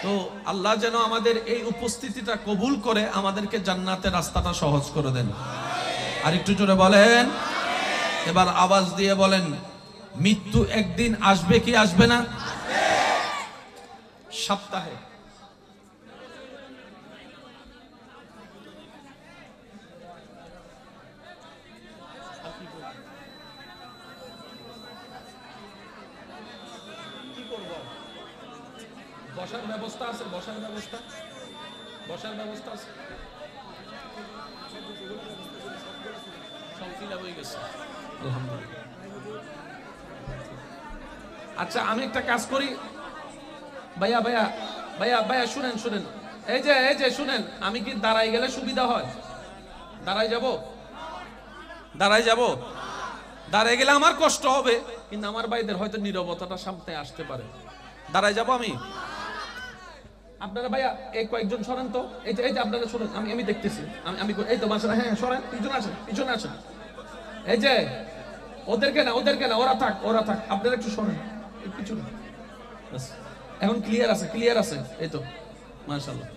তো আল্লাহ যেন আমাদের এই উপস্থিতিটা কবুল করে আমাদেরকে জান্নাতের রাস্তাটা সহজ করে দেন। আর একটু জোরে বলেন, এবার আওয়াজ দিয়ে বলেন, মৃত্যু একদিন আসবে কি আসবে না? সপ্তাহে বসার ব্যবস্থা আছে, বসার ব্যবস্থা, বসার ব্যবস্থা আছে, সব ফিল হয়ে গেছে আলহামদুলিল্লাহ। আচ্ছা আমি একটা কাজ করি, ভাইয়া ভাইয়া ভাইয়া ভাইয়া শুনেন শুনেন, এই যে শুনেন, আমি কি দাঁড়াই গেলে সুবিধা হয়? দাঁড়াই যাব, দাঁড়াই যাব, দাঁড়াই গেলে আমার কষ্ট হবে, কিন্তু আমার ভাইদের হয়তো নীরবতাটা সামনে আসতে পারে। দাঁড়াই যাব আমি? আপনারা ভাইয়া এই কয়েকজন সরেন তো, এই যে আপনারা সরেন, আমি দেখতেছি, আমি এই তো মাসে, হ্যাঁ সরেন, পিছনে আসেন, পিছনে আসেন। এই যে ওদেরকে না ওরা থাক, আপনারা একটু সরেন পিছনে। এখন ক্লিয়ার আছে, ক্লিয়ার আছে, এই তো মাশাআল্লাহ।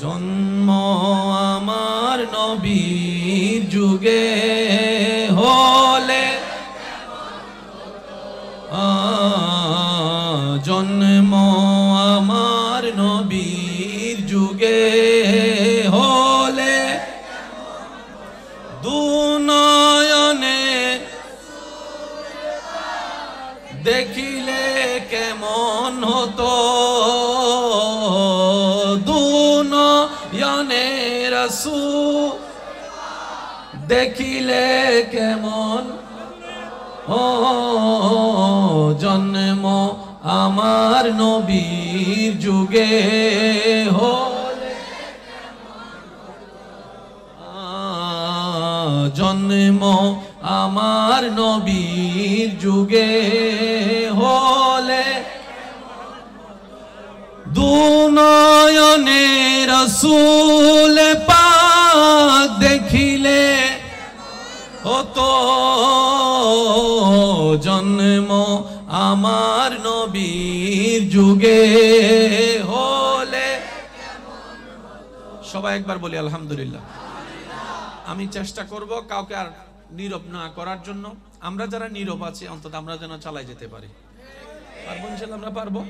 জন্ম আমার নবীর যুগে হলে, জন্ম আমার নবীর যুগে হলে, দুনয়নে দেখিলে কেমন হতো, দুনয়নে রাসূল দেখিলে কেমন, ও জন্ম আমার নবীর যুগে হলে, জন্ম আমার নবীর যুগে হলে, দুনয়নে রাসূল পাক দেখিলে হতো, জন্ম আমার নবীর যুগে হলে। সবাই একবার বলি আলহামদুলিল্লাহ। আমি চেষ্টা করব কাউকে আর নীরব না করার জন্য। আমরা যারা নীরব আছি অন্তত আমরা যেন চালাই যেতে পারি। পারবো ইনশাআল্লাহ, আমরা পারবো।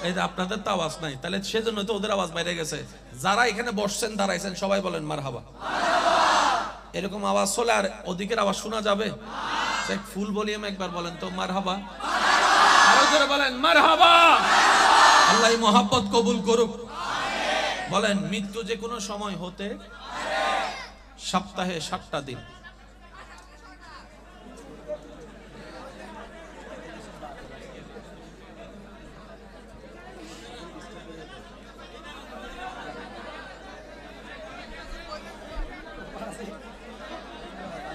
এই যে আপনাদের তো আওয়াজ নাই, তাহলে সেজন্য তো ওদের আওয়াজ বাইরে গেছে। যারা এখানে বসছেন দাঁড়াইছেন সবাই বলেন মারহাবা। এরকম আওয়াজ হলে আর ওদিকের আওয়াজ শোনা যাবে? ফুল ভলিউম একবার বলেন তো মারহাবা, আরো জোরে বলেন মারহাবা। আল্লাহ এই মহব্বত কবুল করুক। বলেন মৃত্যু যে কোনো সময় হতে, সপ্তাহে 7টা দিন।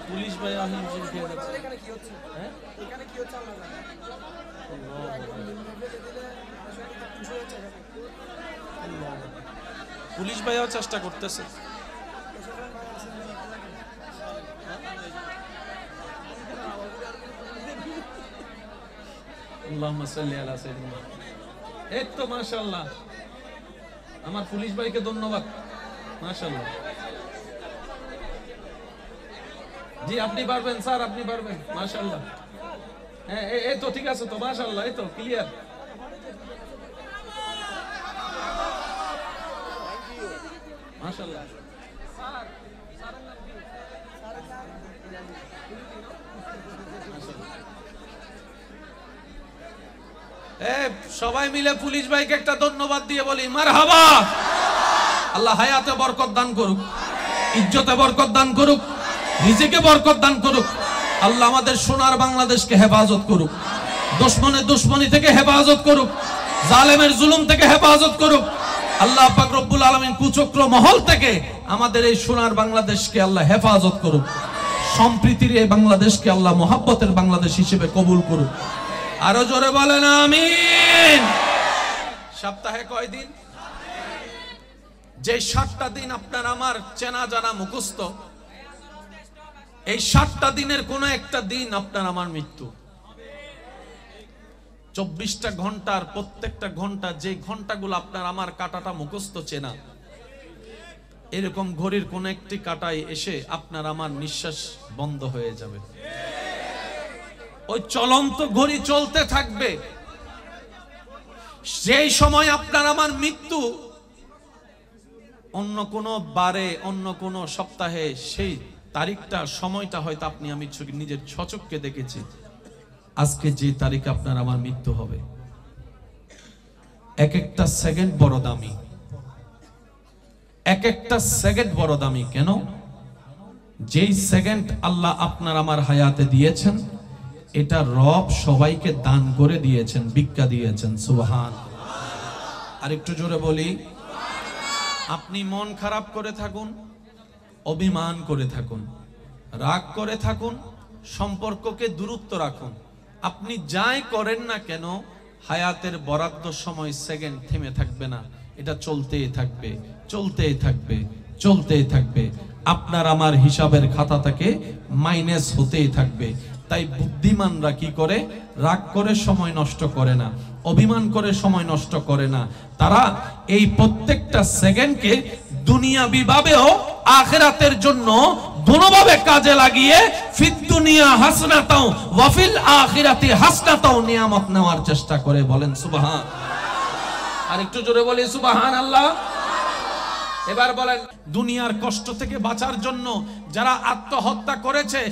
পুলিশ ভাই পুলিশ ভাইও চেষ্টা করতেছে। আল্লাহুম্মা সাল্লি আলা সাইয়্যিদিনা। এই তো মাশাআল্লাহ, আমার পুলিশ ভাইকে ধন্যবাদ। মাশাআল্লাহ, জি আপনি পারবেন স্যার, আপনি পারবেন। মাশাআল্লাহ, হ্যাঁ এই তো ঠিক আছে তো, মাশাআল্লাহ, এই তো ক্লিয়ার। মাশাআল্লাহ, সবাই মিলে পুলিশ ভাইকে একটা ধন্যবাদ দিয়ে বলি মারহাবা। আল্লাহ হায়াতে বরকত দান করুক, ইজ্জতে বরকত দান করুক, রিজিকে বরকত দান করুক। আল্লাহ আমাদের সোনার বাংলাদেশকে হেফাজত করুক, দুশমনের দুশমনি থেকে হেফাজত করুক, জালেমের জুলুম থেকে হেফাজত করুক। আল্লাহ পাক রব্বুল আলামিন কুচক্র মহল থেকে আমাদের এই সোনার বাংলাদেশকে আল্লাহ হেফাজত করুক। সম্প্রীতির এই বাংলাদেশকে আল্লাহ মোহাব্বতের বাংলাদেশ হিসেবে কবুল করুক। আরো জোরে বলেন আমিন। সপ্তাহে কয় দিন? যে 7টা দিন আপনার আমার চেনা জানা মুখস্থ, এই 7টা দিনের কোন একটা দিন আপনার আমার মৃত্যু। 24টা ঘন্টার প্রত্যেকটা ঘন্টা, যে ঘন্টাগুলো আপনার আমার কাটাটা মুখস্থ চেনা, এরকম ঘড়ির কোন একটি কাটায় এসে আপনার আমার নিঃশ্বাস বন্ধ হয়ে যাবে। ওই চলন্ত ঘড়ি চলতে থাকবে। সেই সময় আপনার আমার মৃত্যু অন্য কোন বারে, অন্য কোন সপ্তাহে, সেই তারিখটা সময়টা হয়তো আপনি আমি নিজের সচক্ষে দেখেছি। আজকে যে তারিখে আপনার আমার মৃত্যু হবে, এক একটা সেকেন্ড বড় দামি, এক একটা সেকেন্ড বড় দামি। কেন? যেই সেকেন্ড আল্লাহ আপনার আমার হায়াতে দিয়েছেন, এটা রব সবাইকে দান করে দিয়েছেন, ভিক্ষা দিয়েছেন। সুবহান। আর একটু জোরে বলি, আপনি মন খারাপ করে থাকুন, অভিমান করে থাকুন, রাগ করে থাকুন, সম্পর্ককে দূরত্ব রাখুন, আপনি যাই করেন না কেন, হায়াতের বরাদ্দ সময় সেকেন্ড থেমে থাকবে না। এটা চলতেই থাকবে, চলতেই থাকবে, চলতেই থাকবে। আপনার আমার হিসাবের খাতা থেকে মাইনাস হতেই থাকবে। তাই বুদ্ধিমানরা কি করে? রাগ করে সময় নষ্ট করে না, অভিমান করে সময় নষ্ট করে না। তারা এই প্রত্যেকটা সেকেন্ডকে দুনিয়াবি ভাবেও আখিরাতের জন্য দুনোভাবে কাজে লাগিয়ে ফিদ দুনিয়া হাসনাতাও ওয়া ফিল আখিরাতি হাসনাতাও নিয়ামত নেওয়ার চেষ্টা করে। বলেন সুবহান। আর একটু জোরে বলি সুবহানাল্লাহ। এবার বলেন, দুনিয়ার কষ্ট থেকে বাঁচার জন্য যারা আত্মহত্যা করেছে,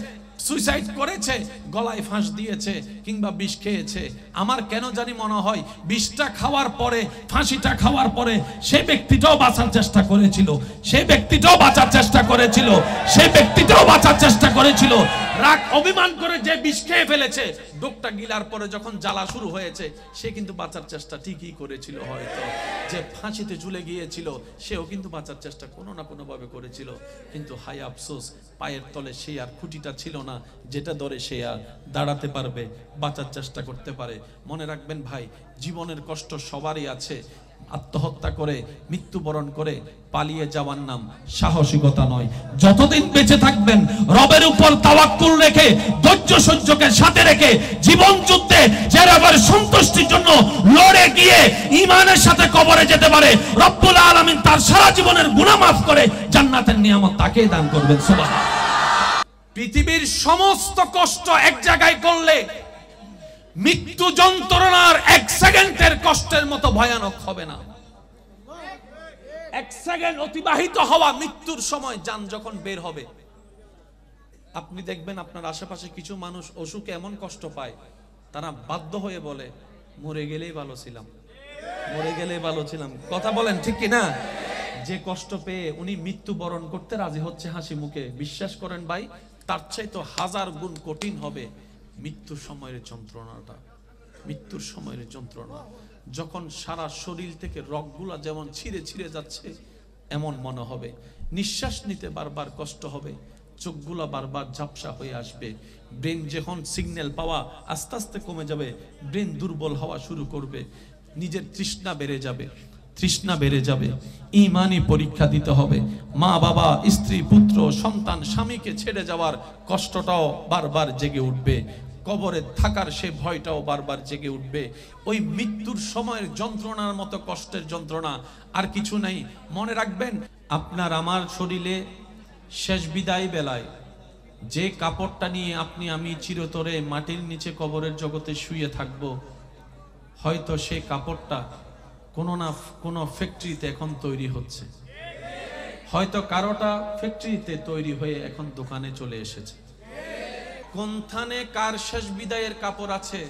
সুইসাইড করেছে, গলায় ফাঁস দিয়েছে কিংবা বিষ খেয়েছে, আমার কেন জানি মনে হয় বিষটা খাওয়ার পরে, ফাঁসিটা খাওয়ার পরে সে ব্যক্তিটাও বাঁচার চেষ্টা করেছিল, সে ব্যক্তিটাও বাঁচার চেষ্টা করেছিল, সে ব্যক্তিটাও বাঁচার চেষ্টা করেছিল। রাগ অভিমান করে যে বিষ খেয়ে ফেলেছে, ডোকটা গিলার পরে যখন জ্বালা শুরু হয়েছে, সে কিন্তু বাঁচার চেষ্টা ঠিকই করেছিল। হয়তো যে ফাঁসিতে ঝুলে গিয়েছিল, সেও কিন্তু বাঁচার চেষ্টা কোনো না কোনো ভাবে করেছিল। কিন্তু হাই আফসোস, পায়ের তলে সে আর খুঁটিটা ছিল না যেটা ধরে সে আর দাঁড়াতে পারবে, বাঁচার চেষ্টা করতে পারে। মনে রাখবেন ভাই, জীবনের কষ্ট সবারই আছে। আত্মহত্যা করে, মৃত্যুবরণ করে পালিয়ে যাওয়ার নাম সাহসিকতা নয়। যতদিন বেঁচে থাকবেন, রবের উপর তাওয়াক্কুল রেখে, ধৈর্য সহ্যকে সাথে রেখে, জীবন যুদ্ধে যে রবের সন্তুষ্টির জন্য লড়ে গিয়ে ঈমানের সাথে কবরে যেতে পারে, রব্বুল আলামিন তার সারা জীবনের গুনাহ মাফ করে জান্নাতের নিয়ামত তাকেই দান করবেন। সুবহান। পৃথিবীর সমস্ত কষ্ট এক জায়গায় করলে মৃত্যু যন্ত্রণার 1 সেকেন্ডের কষ্টের মতো ভয়ানক হবে না। 1 সেকেন্ড অতিবাহিত হওয়া মৃত্যুর সময় যান যখন বের হবে, আপনি দেখবেন আপনার আশেপাশে কিছু মানুষ অসুখে এমন কষ্ট পায়, তারা বাধ্য হয়ে বলে, মরে গেলেই ভালো ছিলাম, মরে গেলেই ভালো ছিলাম। কথা বলেন ঠিক কি না? যে কষ্ট পেয়ে উনি মৃত্যুবরণ করতে রাজি হচ্ছে হাসি মুখে, বিশ্বাস করেন ভাই, তার চাইতে 1000 গুণ কঠিন হবে মৃত্যুর সময়ের যন্ত্রণাটা। মৃত্যুর সময়ের যন্ত্রণা যখন সারা শরীর থেকে রগগুলা যেমন ছিঁড়ে ছিঁড়ে যাচ্ছে, এমন মনে হবে। নিঃশ্বাস নিতে বারবার কষ্ট হবে, চোখগুলো বারবার ঝাপসা হয়ে আসবে, ব্রেন যখন সিগন্যাল পাওয়া আস্তে আস্তে কমে যাবে, ব্রেন দুর্বল হওয়া শুরু করবে, নিজের তৃষ্ণা বেড়ে যাবে। ঈমানি পরীক্ষা দিতে হবে। মা বাবা, স্ত্রী, পুত্র, সন্তান, স্বামীকে ছেড়ে যাওয়ার কষ্টটাও বারবার জেগে উঠবে, কবরে থাকার সে ভয়টাও বারবার জেগে উঠবে। ওই মৃত্যুর সময়ের যন্ত্রণার মতো কষ্টের যন্ত্রণা আর কিছু নাই। মনে রাখবেন, আপনার আমার শরীরে শেষ বিদায় বেলায় যে কাপড়টা নিয়ে আপনি আমি চিরতরে মাটির নিচে কবরের জগতে শুয়ে থাকব, হয়তো সেই কাপড়টা কোনো না কোনো ফ্যাক্টরিতে এখন তৈরি হচ্ছে, হয়তো কারোটা ফ্যাক্টরিতে তৈরি হয়ে এখন দোকানে চলে এসেছে। কোনখানে কার শেষ বিদায়ের কাপড় আছে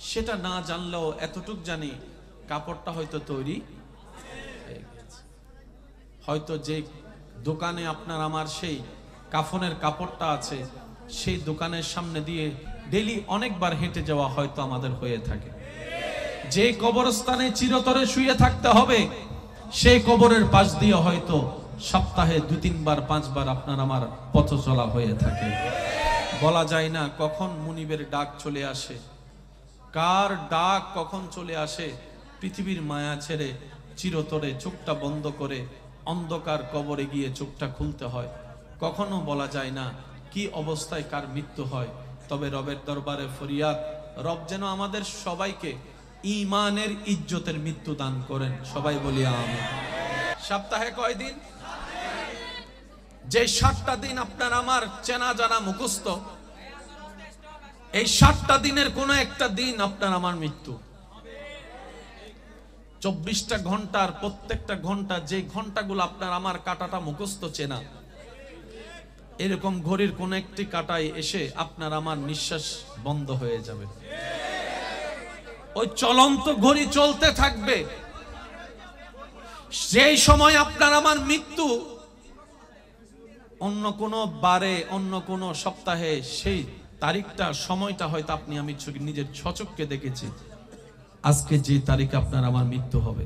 সেটা না জানলেও এতটুক জানি, কাপড়টা হয়তো তৈরি হয়ে গেছে। হয়তো যে দোকানে আপনার আমার সেই কাফনের কাপড়টা আছে, সেই দোকানের সামনে দিয়ে ডেইলি অনেকবার হেঁটে যাওয়া হয়তো আমাদের হয়ে থাকে। যে কবরস্থানে চিরতরে শুয়ে থাকতে হবে, সেই কবরের পাশ দিয়ে হয়তো সপ্তাহে 2-3 বার 5 বার আপনার আমার পথ চলা হয়ে থাকে। বলা যায় না কখন মুনিবের ডাক চলে আসে, কার ডাক কখন চলে আসে। পৃথিবীর মায়া ছেড়ে চিরতরে চোখটা বন্ধ করে অন্ধকার কবরে গিয়ে চোখটা খুলতে হয়। কখনো বলা যায় না কি অবস্থায় কার মৃত্যু হয়। তবে রবের দরবারে ফরিয়াদ, রব যেন আমাদের সবাইকে ঈমানের ইজ্জতের মৃত্যু দান করেন। সবাই বলি আমিন। সপ্তাহে কয় দিন? যে 7টা দিন আপনার আমার চেনা জানা মুখস্থ, এই 7টা দিনের কোন একটা দিন আপনার আমার মৃত্যু। 24টা ঘন্টার প্রত্যেকটা ঘন্টা, যে ঘন্টাগুলো আপনার আমার কাটাটা মুখস্থ চেনা, এরকম ঘড়ির কোন একটি কাটায় এসে আপনার আমার নিঃশ্বাস বন্ধ হয়ে যাবে। ওই চলন্ত ঘড়ি চলতে থাকবে। সেই সময় আপনার আমার মৃত্যু অন্য কোনো বারে, অন্য কোনো সপ্তাহে, সেই তারিখটা সময়টা হয়তো আপনি আমি নিজের সচক্ষে দেখেছি। আজকে যে তারিখে আপনার আমার মৃত্যু হবে,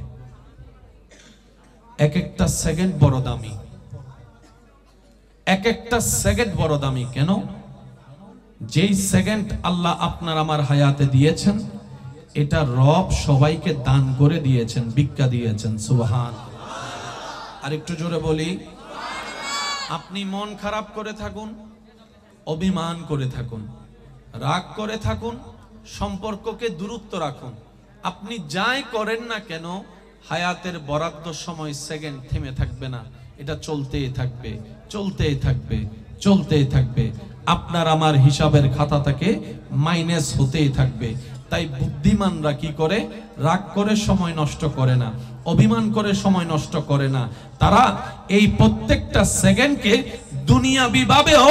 এক একটা সেকেন্ড বড় দামি, এক একটা সেকেন্ড বড় দামি। কেন? যেই সেকেন্ড আল্লাহ আপনার আমার হায়াতে দিয়েছেন, এটা রব সবাইকে দান করে দিয়েছেন, ভিক্ষা দিয়েছেন। সুবহান। আর একটু জোরে বলি, আপনি মন খারাপ করে থাকুন, অভিমান করে থাকুন, রাগ করে থাকুন, সম্পর্ককে দূরত্ব রাখুন, আপনি যাই করেন না কেন, হায়াতের বরাদ্দ সময় সেকেন্ড থেমে থাকবে না। এটা চলতেই থাকবে, চলতেই থাকবে, চলতেই থাকবে। আপনার আমার হিসাবের খাতা থেকে মাইনাস হতেই থাকবে। তাই বুদ্ধিমানরা কি করে? রাগ করে সময় নষ্ট করে না, অভিমান করে সময় নষ্ট করে না। তারা এই প্রত্যেকটা সেকেন্ডকে দুনিয়াবি ভাবেও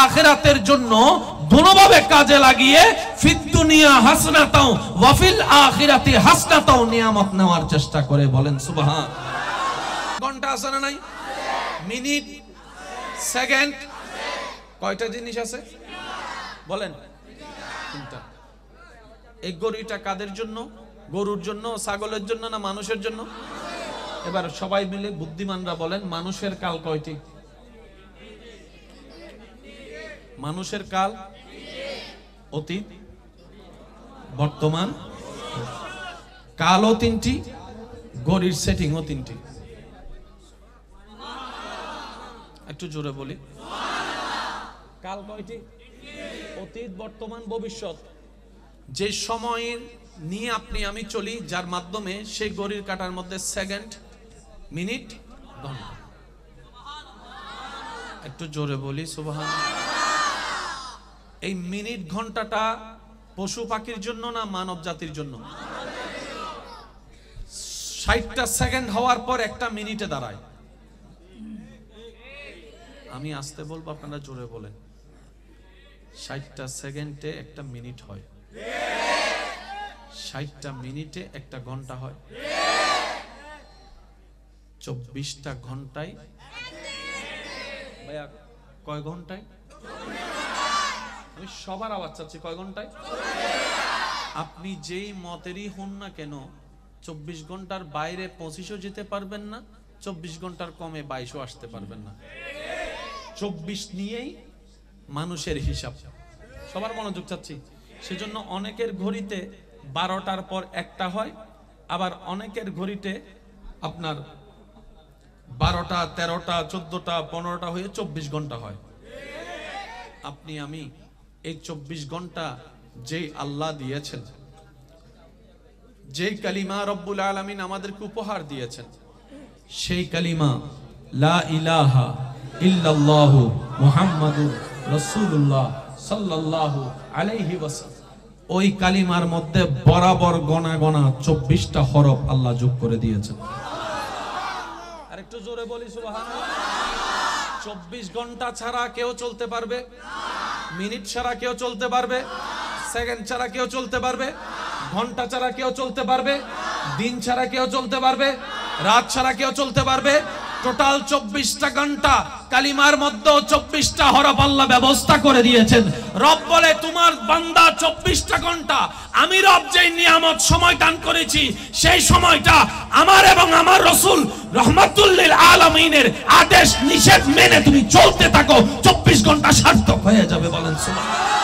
আখিরাতের জন্য দুনোভাবে কাজে লাগিয়ে ফিদ দুনিয়া হাসনাতাও ওয়া ফিল আখিরাতি হাসনাতাও নিয়ামত নেওয়ার চেষ্টা করে। বলেন সুবহান। ঘন্টা আছে না নাই? মিনিট, সেকেন্ড, কয়টা জিনিস আছে বলেন? 3টা। এই ঘড়িটা কাদের জন্য? গরুর জন্য, ছাগলের জন্য, না মানুষের জন্য? এবার সবাই মিলে বুদ্ধিমানরা বলেন, মানুষের কাল কয়টি? মানুষের কাল অতীত, বর্তমান, কালও 3টি, ঘড়ির সেটিংও 3টি। একটু জোরে বলি, কাল কয়টি? অতীত, বর্তমান, ভবিষ্যৎ। যে সময়ের নিয়ে আপনি আমি চলি, যার মাধ্যমে সেই ঘড়ির কাঁটার মধ্যে সেকেন্ড, মিনিট, ঘন্টা। একটু জোরে বলি সুবহান। এই মিনিট ঘন্টাটা পশু পাখির জন্য না মানব জাতির জন্য? 60টা সেকেন্ড হওয়ার পর একটা মিনিটে দাঁড়ায়। আমি আসতে বলবো, আপনারা জোরে বলেন। 60টা সেকেন্ডে একটা মিনিট হয়, 60টা মিনিটে একটা ঘন্টা হয়, 24টা ঘন্টায়, ভাইয়া কয় ঘন্টায়? আমি সবার আওয়াজ চাচ্ছি, কয় ঘন্টায়? আপনি যেই মতেরই হন না কেন, 24 ঘন্টার বাইরে 25ও যেতে পারবেন না, 24 ঘন্টার কমে 22ও আসতে পারবেন না। 24 নিয়েই মানুষের হিসাব। সবার মনোযোগ চাচ্ছি। সেজন্য অনেকের ঘড়িতে 12টার পর একটা হয়, আবার অনেকের ঘড়িতে আপনার 12টা, 13টা, 14টা, 15টা হয়ে 24 ঘন্টা হয়। আপনি আমি এই 24 ঘন্টা যে আল্লাহ দিয়েছেন, যে কালিমা রব্বুল আলামিন আমাদেরকে উপহার দিয়েছেন, সেই কালিমা লা ইলাহা ইল্লাল্লাহু মুহাম্মাদুর রাসূলুল্লাহ সাল্লাল্লাহু আলাইহি ওয়াসাল্লাম, ওই কালিমার মধ্যে বরাবর গনা গনা 24টা হরফ আল্লাহ যোগ করে দিয়েছেন। আর একটু জোরে বলি সুবহানাল্লাহ। 24 ঘন্টা ছাড়া কেউ চলতে পারবে? মিনিট ছাড়া কেউ চলতে পারবে? সেকেন্ড ছাড়া কেউ চলতে পারবে? ঘন্টা ছাড়া কেউ চলতে পারবে? দিন ছাড়া কেউ চলতে পারবে? রাত ছাড়া কেউ চলতে পারবে? টোটাল 24টা ঘন্টা কালিমার মধ্যে 24টা হরফ আল্লাহ ব্যবস্থা করে দিয়েছেন। রব বলে তোমার বান্দা 24টা ঘন্টা আমি রব যে নিয়ামত সময় দান করেছি, সেই সময়টা আমার এবং আমার রাসূল রাহমাতুল লিল আলামিনের আদেশ নিষেধ মেনে তুমি চলতে থাকো, 24 ঘন্টা সার্থক হয়ে যাবে। বলেন সুবহানাল্লাহ।